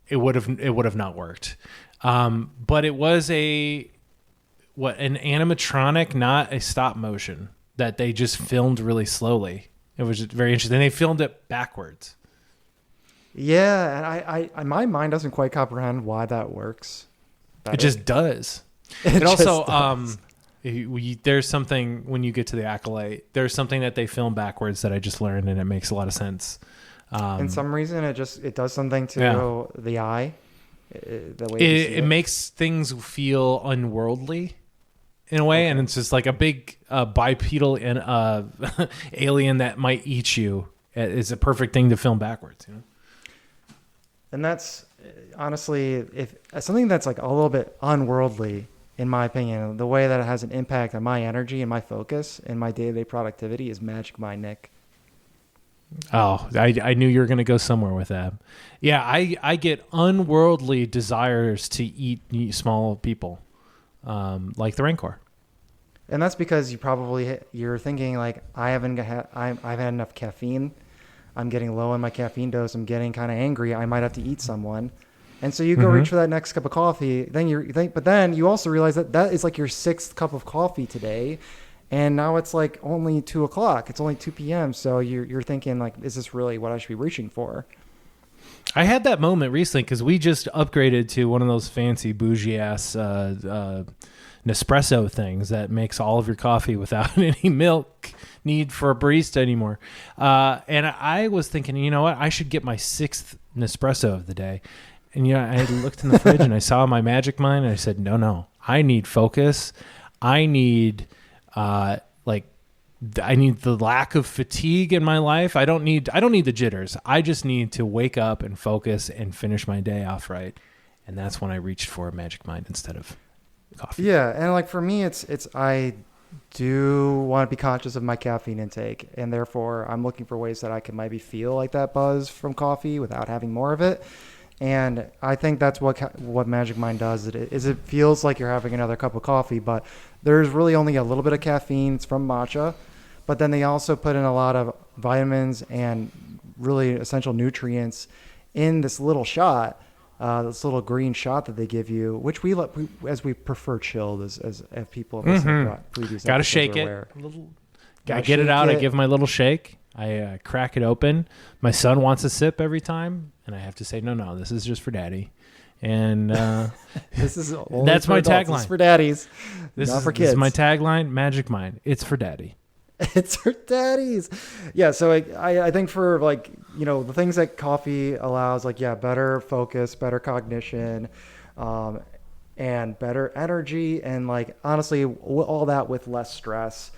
It would have not worked. But it was an animatronic, not a stop motion, that they just filmed really slowly. It was very interesting. They filmed it backwards. Yeah, and I my mind doesn't quite comprehend why that works. It just does. It also does. There's something when you get to the Acolyte. There's something that they film backwards that I just learned, and it makes a lot of sense. For some reason, it does something to the eye. The way it makes things feel unworldly in a way, and it's just like a big bipedal and alien that might eat you. It's a perfect thing to film backwards, And that's honestly, if something that's like a little bit unworldly, in my opinion, the way that it has an impact on my energy and my focus and my day-to-day productivity is Magic Mind, Nick. Oh, I knew you were going to go somewhere with that. Yeah, I get unworldly desires to eat small people, like the Rancor. And that's because you're thinking like, I've had enough caffeine. I'm getting low on my caffeine dose. I'm getting kind of angry. I might have to eat someone. And so you go reach for that next cup of coffee. But then you also realize that is like your 6th cup of coffee today. And now it's like only 2:00. It's only 2 p.m. So you're thinking like, is this really what I should be reaching for? I had that moment recently because we just upgraded to one of those fancy bougie ass Nespresso things that makes all of your coffee without any milk need for a barista anymore. And I was thinking, you know what? I should get my 6th Nespresso of the day. And I looked in the fridge and I saw my Magic Mind and I said, no, I need focus. I need I need the lack of fatigue in my life. I don't need the jitters. I just need to wake up and focus and finish my day off right. And that's when I reached for a Magic Mind instead of coffee. Yeah, and like for me, it's I do want to be conscious of my caffeine intake, and therefore I'm looking for ways that I can maybe feel like that buzz from coffee without having more of it. And I think that's what Magic Mind does. It feels like you're having another cup of coffee, but there's really only a little bit of caffeine. It's from matcha, but then they also put in a lot of vitamins and really essential nutrients in this little shot, this little green shot that they give you, which we prefer chilled as people have listened to previous episodes. Gotta shake it. Gotta get it out. I give my little shake. I crack it open. My son wants a sip every time, and I have to say, no, this is just for daddy. And that's my tagline. It's for daddies, not for kids. This is my tagline, Magic Mind. It's for daddy. It's for daddies. Yeah, so I think for the things that coffee allows, better focus, better cognition, and better energy, and honestly, all that with less stress.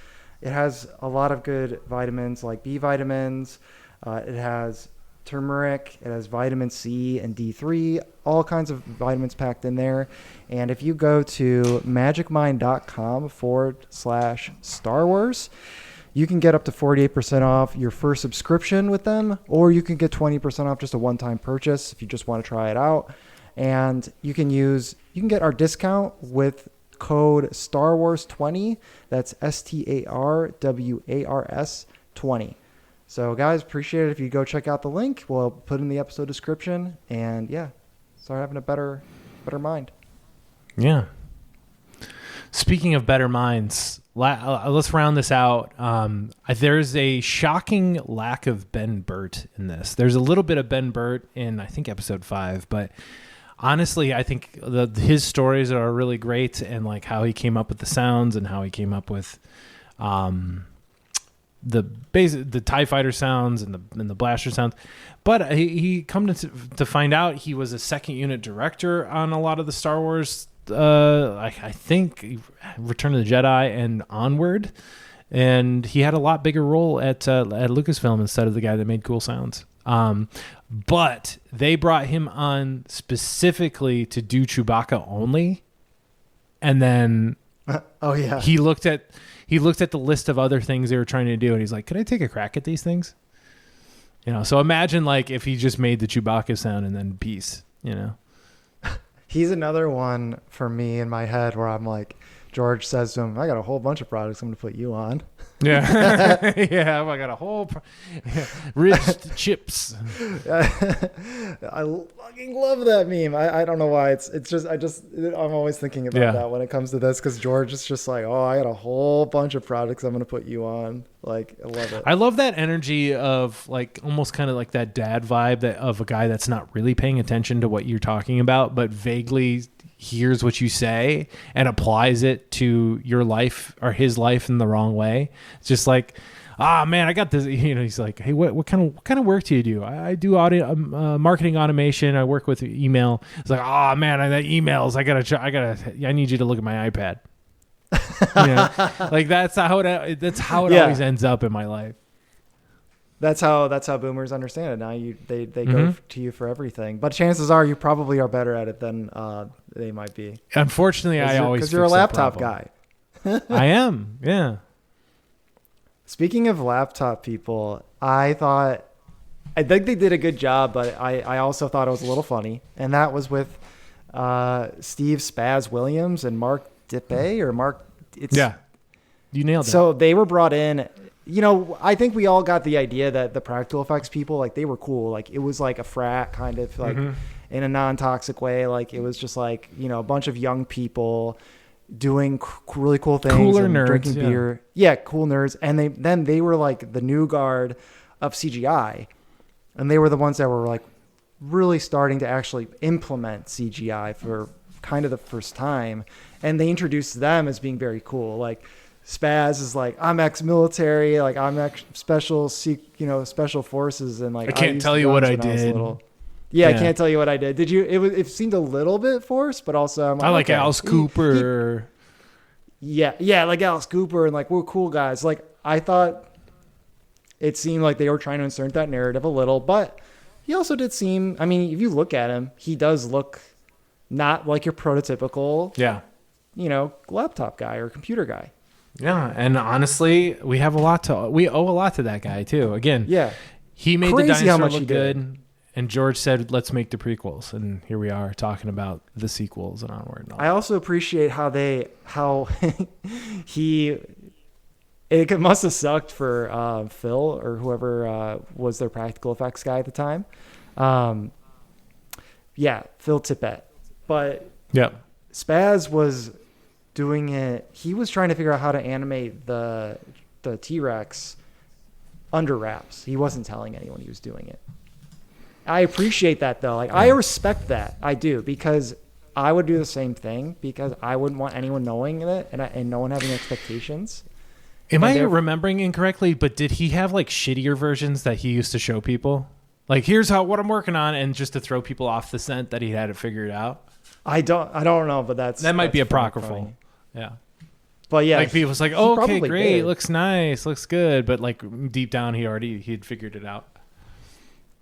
It has a lot of good vitamins like B vitamins. It has turmeric. It has vitamin C and D3, all kinds of vitamins packed in there. And if you go to magicmind.com/Star Wars, you can get up to 48% off your first subscription with them, or you can get 20% off just a one-time purchase if you just want to try it out. And you can get our discount with code Star Wars 20. That's STARWARS 20. So guys, appreciate it if you go check out the link. We'll put in the episode description, and yeah, start having a better mind. Yeah. Speaking of better minds, let's round this out. There's a shocking lack of Ben Burt in this. There's a little bit of Ben Burt in, I think, episode 5, but honestly, I think his stories are really great, and like how he came up with the sounds and how he came up with the TIE fighter sounds and the blaster sounds. But he come to find out he was a second unit director on a lot of the Star Wars. I think Return of the Jedi and onward, and he had a lot bigger role at Lucasfilm instead of the guy that made cool sounds. But they brought him on specifically to do Chewbacca only, and then he looked at the list of other things they were trying to do, and he's like, "Could I take a crack at these things?" So imagine like if he just made the Chewbacca sound and then peace. He's another one for me in my head where I'm like, George says to him, I got a whole bunch of products I'm going to put you on. Yeah. Yeah. I got a whole rich chips. I fucking love that meme. I don't know why. It's just, I'm always thinking about that when it comes to this, because George is just like, oh, I got a whole bunch of products I'm going to put you on. Like, I love it. I love that energy of like almost kind of like that dad vibe of a guy that's not really paying attention to what you're talking about, but vaguely hears what you say and applies it to your life or his life in the wrong way. It's just like, man, I got this. He's like, hey, what kind of work do you do? I do audio, marketing automation. I work with email. It's like, man, I got emails. I need you to look at my iPad. Like that's how it always ends up in my life. That's how boomers understand it. Now they go to you for everything, but chances are you probably are better at it than they might be. Unfortunately, because you're a laptop guy. I am. Yeah. Speaking of laptop people, I think they did a good job, but I also thought it was a little funny, and that was with Steve Spaz Williams and Mark Dippé or Mark. You nailed it. So they were brought in. I think we all got the idea that the practical effects people, like, they were cool. Like, it was like a frat kind of, like, in a non-toxic way. Like, it was just like, a bunch of young people doing really cool things. Cooler and nerds. Drinking beer. Yeah, cool nerds. And they were like the new guard of CGI. And they were the ones that were like really starting to actually implement CGI for kind of the first time. And they introduced them as being very cool. Like, Spaz is like, I'm ex-military, like I'm special forces, and like I can't tell you what I did. I can't tell you what I did. Did you? It seemed a little bit forced, but also I like Alice Cooper. Like Alice Cooper, and like we're cool guys. Like I thought it seemed like they were trying to insert that narrative a little, but he also did seem. I mean, if you look at him, he does look not like your prototypical, laptop guy or computer guy. Yeah, and honestly, we owe a lot to that guy too. Again, he made the dinosaur look good, and George said, "Let's make the prequels," and here we are talking about the sequels and onward. And all. I also appreciate how it must have sucked for Phil or whoever was their practical effects guy at the time. Phil Tippett, but Spaz was doing it. He was trying to figure out how to animate the T-Rex under wraps. He wasn't telling anyone he was doing it. I appreciate that though. Like I respect that. I do, because I would do the same thing, because I wouldn't want anyone knowing it and no one having expectations. Am I remembering incorrectly? But did he have like shittier versions that he used to show people? Like, here's what I'm working on, and just to throw people off the scent that he had it figured out. I don't know, but that might be apocryphal. Yeah. But yeah, like people's like, oh, okay, great, looks nice, looks good, but like deep down he'd figured it out.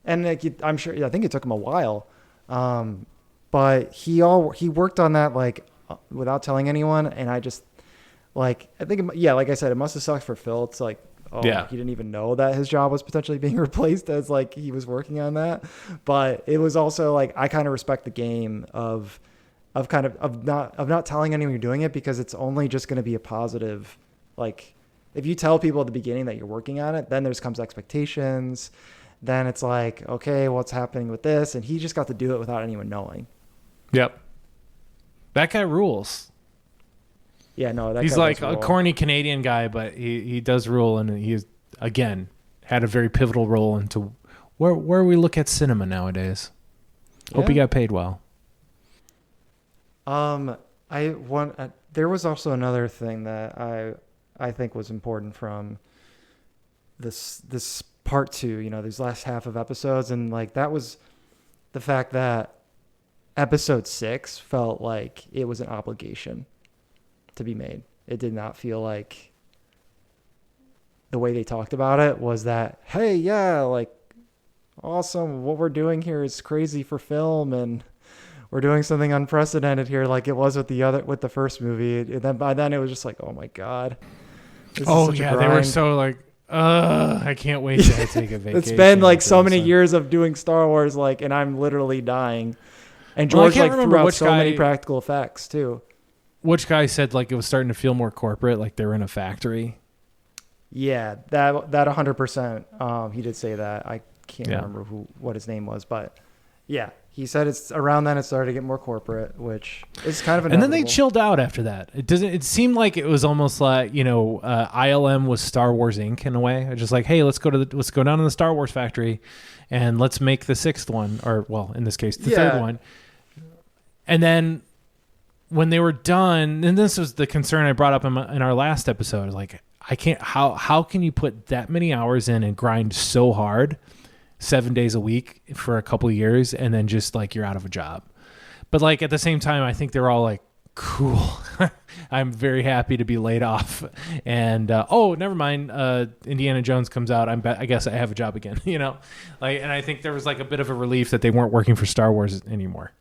And like, I'm sure, I think it took him a while, but he worked on that like without telling anyone, and I just like like I said, it must have sucked for Phil. It's like, he didn't even know that his job was potentially being replaced as like he was working on that. But it was also like, I kind of respect the game of not telling anyone you're doing it, because it's only just going to be a positive like if you tell people at the beginning that you're working on it, then there's comes expectations. Then it's like, okay, what's happening with this? And he just got to do it without anyone knowing. Yep. That guy rules. Yeah, no, he's like a corny Canadian guy, but he does rule, and he's again had a very pivotal role into where we look at cinema nowadays. Yeah. Hope he got paid well. There was also another thing that I think was important from this part 2, these last half of episodes, and like that was the fact that episode 6 felt like it was an obligation to be made. It did not feel like the way they talked about it was that, hey, yeah, like awesome, what we're doing here is crazy for film, and we're doing something unprecedented here, like it was with the first movie. And then by then it was just like, oh my god. Oh yeah, they were so like, I can't wait to take a vacation. It's been like so many years of doing Star Wars, like, and I'm literally dying. And George threw out so many practical effects too. Which guy said like it was starting to feel more corporate, like they were in a factory? Yeah, that 100%. He did say that. I can't remember what his name was, but yeah, he said it's around then it started to get more corporate, which is kind of inevitable. And then they chilled out after that. It seemed like it was almost like, ILM was Star Wars Inc. in a way. Just like, hey, let's go down to the Star Wars factory and let's make the 6th one, or well, in this case, the 3rd one. And then when they were done, and this was the concern I brought up in our last episode, like I can't, how can you put that many hours in and grind so hard 7 days a week for a couple of years and then just like you're out of a job? But like at the same time, I think they're all like, cool. I'm very happy to be laid off. And never mind. Indiana Jones comes out. I guess I have a job again. And I think there was like a bit of a relief that they weren't working for Star Wars anymore.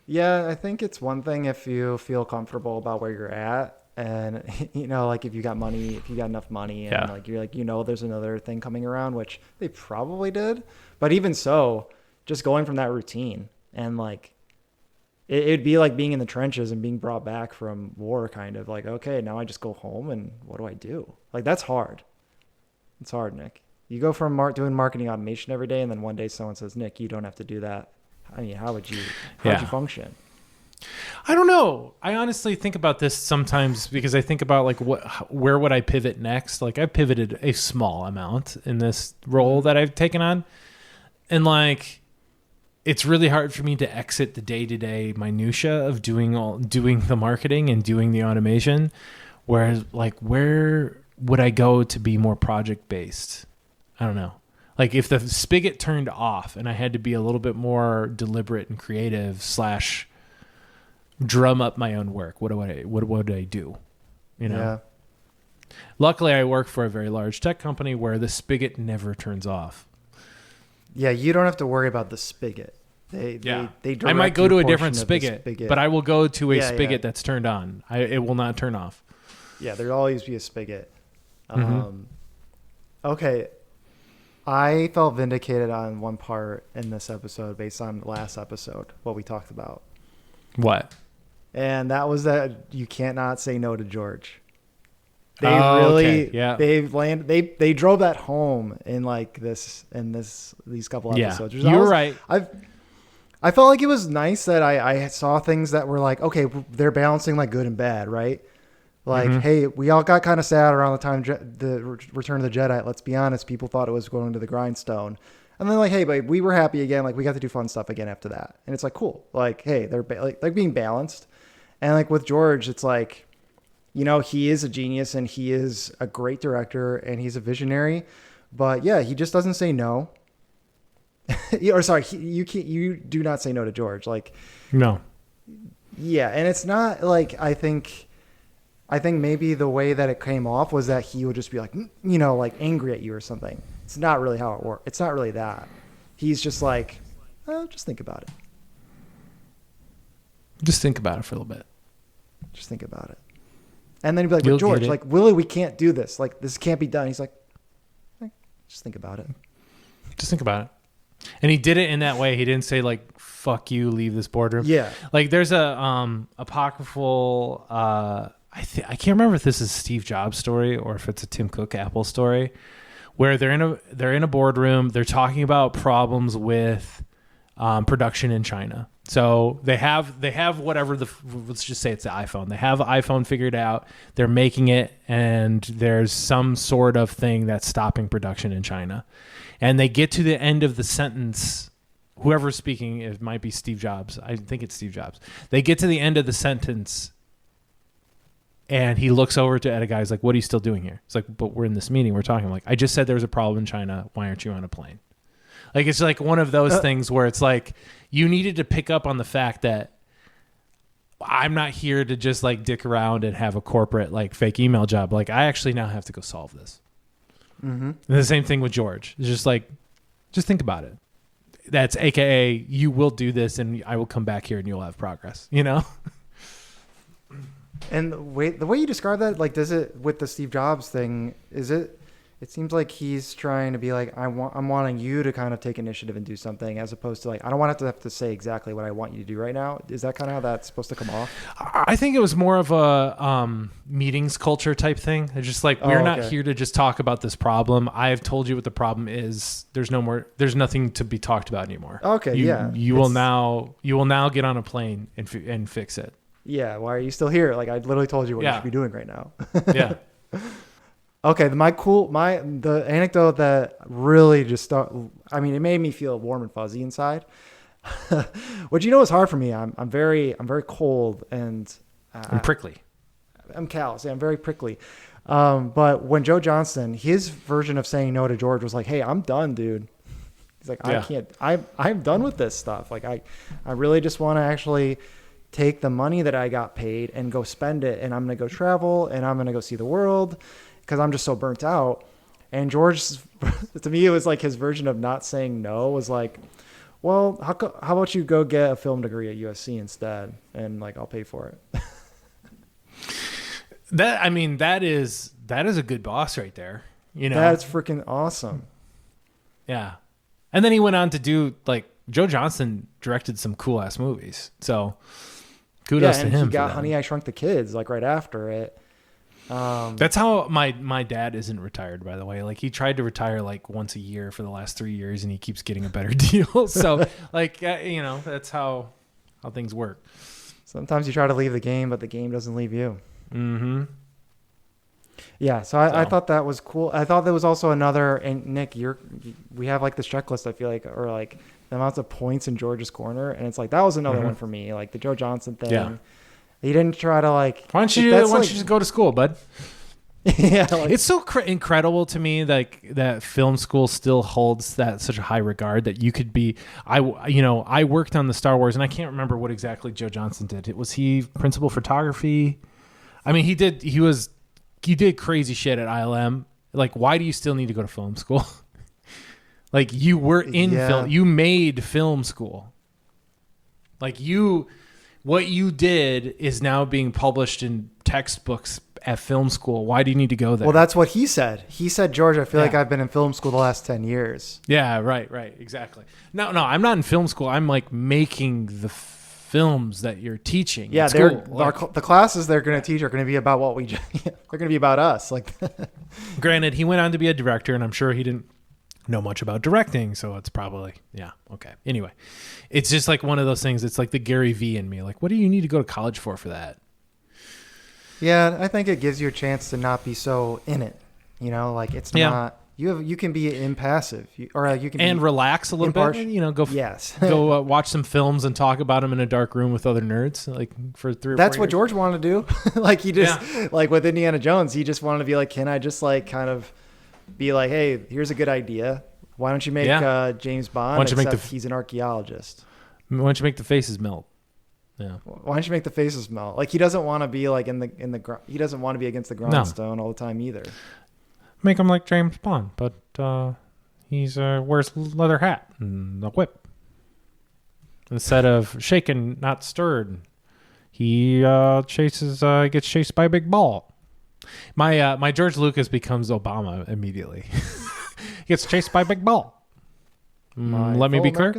Yeah, I think it's one thing if you feel comfortable about where you're at, and like if you got enough money, and like you're like there's another thing coming around, which they probably did. But even so, just going from that routine, and like it'd be like being in the trenches and being brought back from war, kind of like, okay, now I just go home and what do I do? Like that's hard. It's hard, Nick. You go from doing marketing automation every day, and then one day someone says, Nick, you don't have to do that. I mean, how would you function? I don't know. I honestly think about this sometimes because I think about like where would I pivot next? Like I've pivoted a small amount in this role that I've taken on. And like, it's really hard for me to exit the day-to-day minutia of doing the marketing and doing the automation. Whereas like, where would I go to be more project-based? I don't know. Like if the spigot turned off and I had to be a little bit more deliberate and creative / drum up my own work, what would I do? Yeah. Luckily, I work for a very large tech company where the spigot never turns off. Yeah, you don't have to worry about the spigot. They I might go to a different spigot, but I will go to a spigot that's turned on. It will not turn off. Yeah, there'll always be a spigot. Okay. I felt vindicated on one part in this episode based on the last episode, what we talked about. What? And that was that you can't not say no to George. They they drove that home in like these couple episodes. You're right. I felt like it was nice that I saw things that were like, okay, they're balancing like good and bad, right? Like, hey, we all got kind of sad around the time the Return of the Jedi. Let's be honest, people thought it was going to the grindstone. And then like, hey, but we were happy again. Like we got to do fun stuff again after that. And it's like, cool. Like, hey, they're like being balanced. And like with George, it's like, he is a genius and he is a great director and he's a visionary. But yeah, he just doesn't say no. You do not say no to George. Like, no. Yeah. And it's not like, I think maybe the way that it came off was that he would just be like, like angry at you or something. It's not really how it works. It's not really that. He's just like, just think about it. Just think about it for a little bit. Just think about it. And then he'd be like, but George, like, Willie, we can't do this. Like, this can't be done. He's like, just think about it. Just think about it. And he did it in that way. He didn't say like, fuck you, leave this boardroom. Yeah. Like there's a apocryphal, I I can't remember if this is Steve Jobs' story or if it's a Tim Cook Apple story, where they're in a boardroom. They're talking about problems with production in China. So they have whatever let's just say it's the iPhone. They have the iPhone figured out. They're making it, and there's some sort of thing that's stopping production in China. And they get to the end of the sentence. Whoever's speaking, it might be Steve Jobs. I think it's Steve Jobs. They get to the end of the sentence. And he looks over to a guy. He's like, "What are you still doing here?" It's like, "But we're in this meeting. We're talking." I'm like, "I just said there was a problem in China. Why aren't you on a plane?" Like, it's like one of those things where it's like you needed to pick up on the fact that I'm not here to just like dick around and have a corporate like fake email job. Like, I actually now have to go solve this. Mm-hmm. And the same thing with George. It's just like, just think about it. That's AKA you will do this, and I will come back here, and you'll have progress. You know. And the way you describe that, like, does it with the Steve Jobs thing? Is it? It seems like he's trying to be like, I'm wanting you to kind of take initiative and do something, as opposed to like, I don't want to have to say exactly what I want you to do right now. Is that kind of how that's supposed to come off? I think it was more of a meetings culture type thing. It's just like, we're not here to just talk about this problem. I've told you what the problem is. There's nothing to be talked about anymore. Okay, you will now get on a plane and fix it. Yeah, why are you still here? Like, I literally told you what you should be doing right now. Yeah. Okay, the anecdote that really just it made me feel warm and fuzzy inside. Which is hard for me. I'm very cold and prickly. I'm callous. Yeah, I'm very prickly. But when Joe Johnston, his version of saying no to George was like, "Hey, I'm done, dude." He's like, I'm done with this stuff. Like, I really just want to actually take the money that I got paid and go spend it, and I'm going to go travel, and I'm going to go see the world, because I'm just so burnt out. And George, to me, it was like his version of not saying no was like, well, how about you go get a film degree at USC instead, and like, I'll pay for it. That is a good boss right there. That's freaking awesome. Yeah. And then he went on to do, like, Joe Johnston directed some cool ass movies. So kudos to him. He got Honey, I Shrunk the Kids like right after it. That's how my dad isn't retired, by the way. Like, he tried to retire like once a year for the last 3 years, and he keeps getting a better deal. So like, that's how things work. Sometimes you try to leave the game, but the game doesn't leave you. Mm-hmm. Yeah. So I thought that was cool. I thought there was also another, and Nick, we have like this checklist, I feel like, or like the amounts of points in George's corner. And it's like, that was another one for me. Like the Joe Johnson thing. Yeah. He didn't try to like. Why don't you just go to school, bud? Yeah, like, it's so incredible to me that film school still holds such a high regard that you could be. I worked on the Star Wars, and I can't remember what exactly Joe Johnston did. Was he principal photography? I mean, he did crazy shit at ILM. Like, why do you still need to go to film school? Like, you were in film, you made film school. Like, what you did is now being published in textbooks at film school. Why do you need to go there? Well, that's what he said. He said, George, I feel like I've been in film school the last 10 years. Yeah, right, exactly. No, I'm not in film school. I'm like making the films that you're teaching. Yeah, the classes they're going to teach are going to be about they're going to be about us. Like, granted, he went on to be a director, and I'm sure he didn't know much about directing, so it's probably okay. Anyway, it's just like one of those things. It's like the Gary V in me. Like, what do you need to go to college for that? Yeah, I think it gives you a chance to not be so in it. Like, it's not. You can be impassive, or you can relax a little bit. Go watch some films and talk about them in a dark room with other nerds, like for 3 or 4 That's what years. George wanted to do. Like, he just like with Indiana Jones, he just wanted to be like, can I just like kind of be like, hey, here's a good idea. Why don't you make James Bond? He's an archaeologist. Why don't you make the faces melt? Yeah. Why don't you make the faces melt? Like, he doesn't want to be like in the he doesn't want to be against the grindstone all the time either. Make him like James Bond, but he's wears leather hat and a whip instead of shaken, not stirred. He gets chased by a big ball. My George Lucas becomes Obama immediately. He gets chased by a big ball. Let me be clear.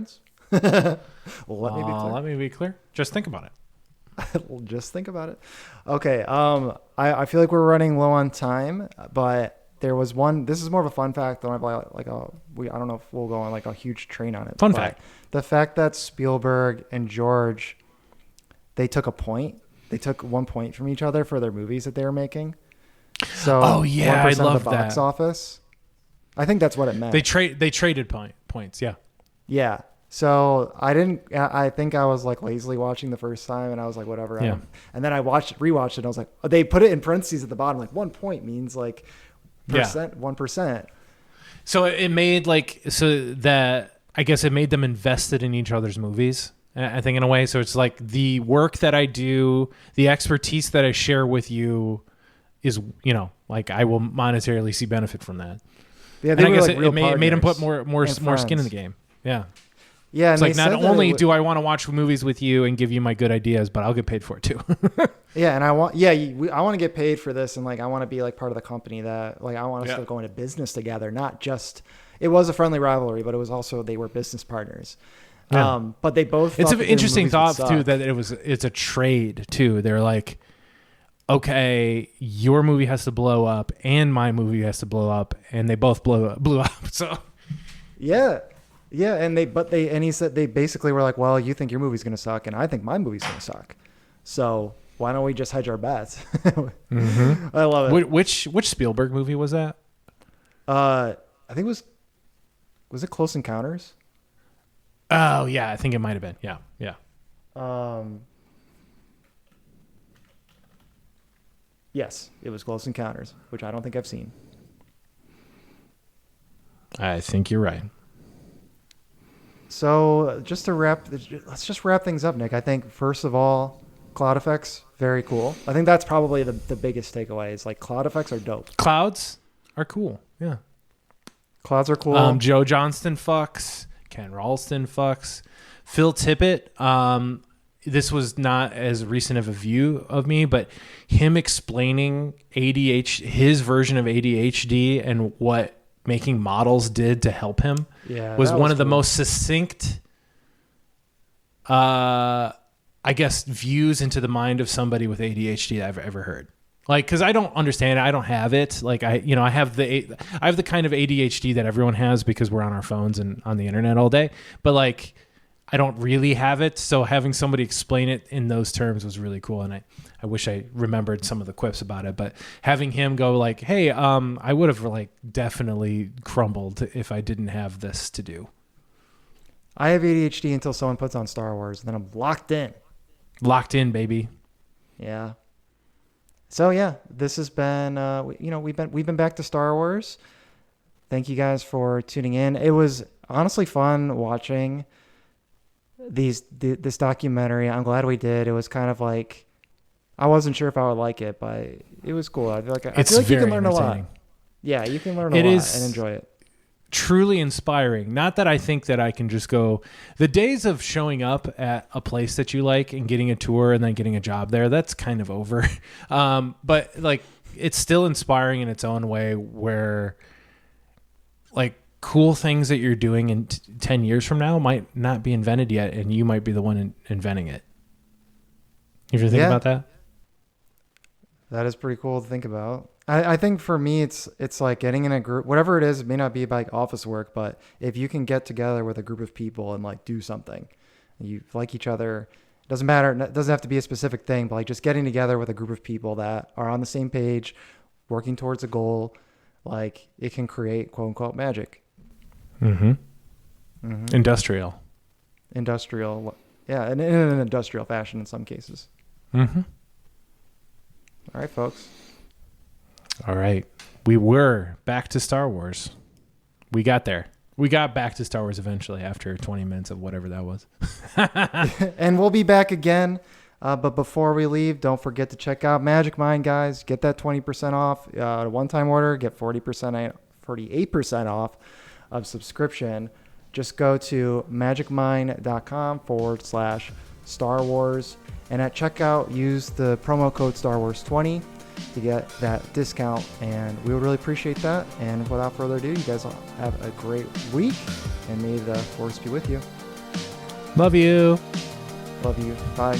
Let me be clear. Let me be clear. Just think about it. Just think about it. Okay. I feel like we're running low on time, but there was one. This is more of a fun fact. Don't have I don't know if we'll go on like a huge train on it. Fun fact. The fact that Spielberg and George, they took 1 point from each other for their movies that they were making. So oh yeah, I love of the box that. office. I think that's what it meant. They traded points. Yeah. Yeah. So I think I was like lazily watching the first time and I was like, whatever. Yeah. And then I rewatched it. And I was like, they put it in parentheses at the bottom. Like 1 point means like percent, 1%. So it made I guess it made them invested in each other's movies, I think, in a way. So it's like the work that I do, the expertise that I share with you is, like I will monetarily see benefit from that. Yeah. And I guess it made them put more skin in the game. Yeah. Yeah, it's like not only do I want to watch movies with you and give you my good ideas, but I'll get paid for it too. Yeah, and I want to get paid for this, and like I want to be like part of the company that like I want us to go into business together. Not just it was a friendly rivalry, but it was also they were business partners. Yeah. But they both. It's an interesting thought too that it's a trade too. They're like, okay, your movie has to blow up, and my movie has to blow up, and they both blew up. So yeah. Yeah, and he said they basically were like, well, you think your movie's gonna suck, and I think my movie's gonna suck. So why don't we just hedge our bets? Mm-hmm. I love it. Which Spielberg movie was that? I think was it Close Encounters? Oh yeah, I think it might have been. Yeah. Yes, it was Close Encounters, which I don't think I've seen. I think you're right. So let's just wrap things up, Nick. I think first of all, cloud effects, very cool. I think that's probably the biggest takeaway is like cloud effects are dope. Clouds are cool. Yeah. Clouds are cool. Joe Johnston fucks. Ken Ralston fucks. Phil Tippett. This was not as recent of a view of me, but him explaining his version of ADHD and what making models did to help him was one of the most succinct, I guess, views into the mind of somebody with ADHD I've ever heard. Like, because I don't understand it. I don't have it. Like, I have the kind of ADHD that everyone has because we're on our phones and on the internet all day. But like, I don't really have it. So having somebody explain it in those terms was really cool. And I wish I remembered some of the quips about it, but having him go like, hey, I would have like definitely crumbled if I didn't have this to do. I have ADHD until someone puts on Star Wars, and then I'm locked in. Locked in, baby. Yeah. So yeah, this has been, we've been back to Star Wars. Thank you guys for tuning in. It was honestly fun watching this documentary. I'm glad we did. It was kind of like, I wasn't sure if I would like it, but it was cool. I feel like you can learn a lot. Yeah, you can learn a lot and enjoy it. Truly inspiring. Not that I think that I can just go, the days of showing up at a place that you like and getting a tour and then getting a job there, that's kind of over. But like, it's still inspiring in its own way where like cool things that you're doing in 10 years from now might not be invented yet, and you might be the one inventing it. You ever think about that? That is pretty cool to think about. I think for me, it's like getting in a group, whatever it is. It may not be like office work, but if you can get together with a group of people and like do something, you like each other. It doesn't matter. It doesn't have to be a specific thing, but like just getting together with a group of people that are on the same page, working towards a goal, like it can create quote unquote magic. Mm-hmm. Industrial. Yeah, in an industrial fashion in some cases. Mm-hmm. All right, folks. All right. We were back to Star Wars. We got there. We got back to Star Wars eventually after 20 minutes of whatever that was. And we'll be back again. But before we leave, don't forget to check out Magic Mind, guys. Get that 20% off. One-time order, get 48% off of subscription. Just go to magicmind.com/Star Wars. And at checkout, use the promo code StarWars20 to get that discount. And we would really appreciate that. And without further ado, you guys all have a great week. And may the force be with you. Love you. Love you. Bye.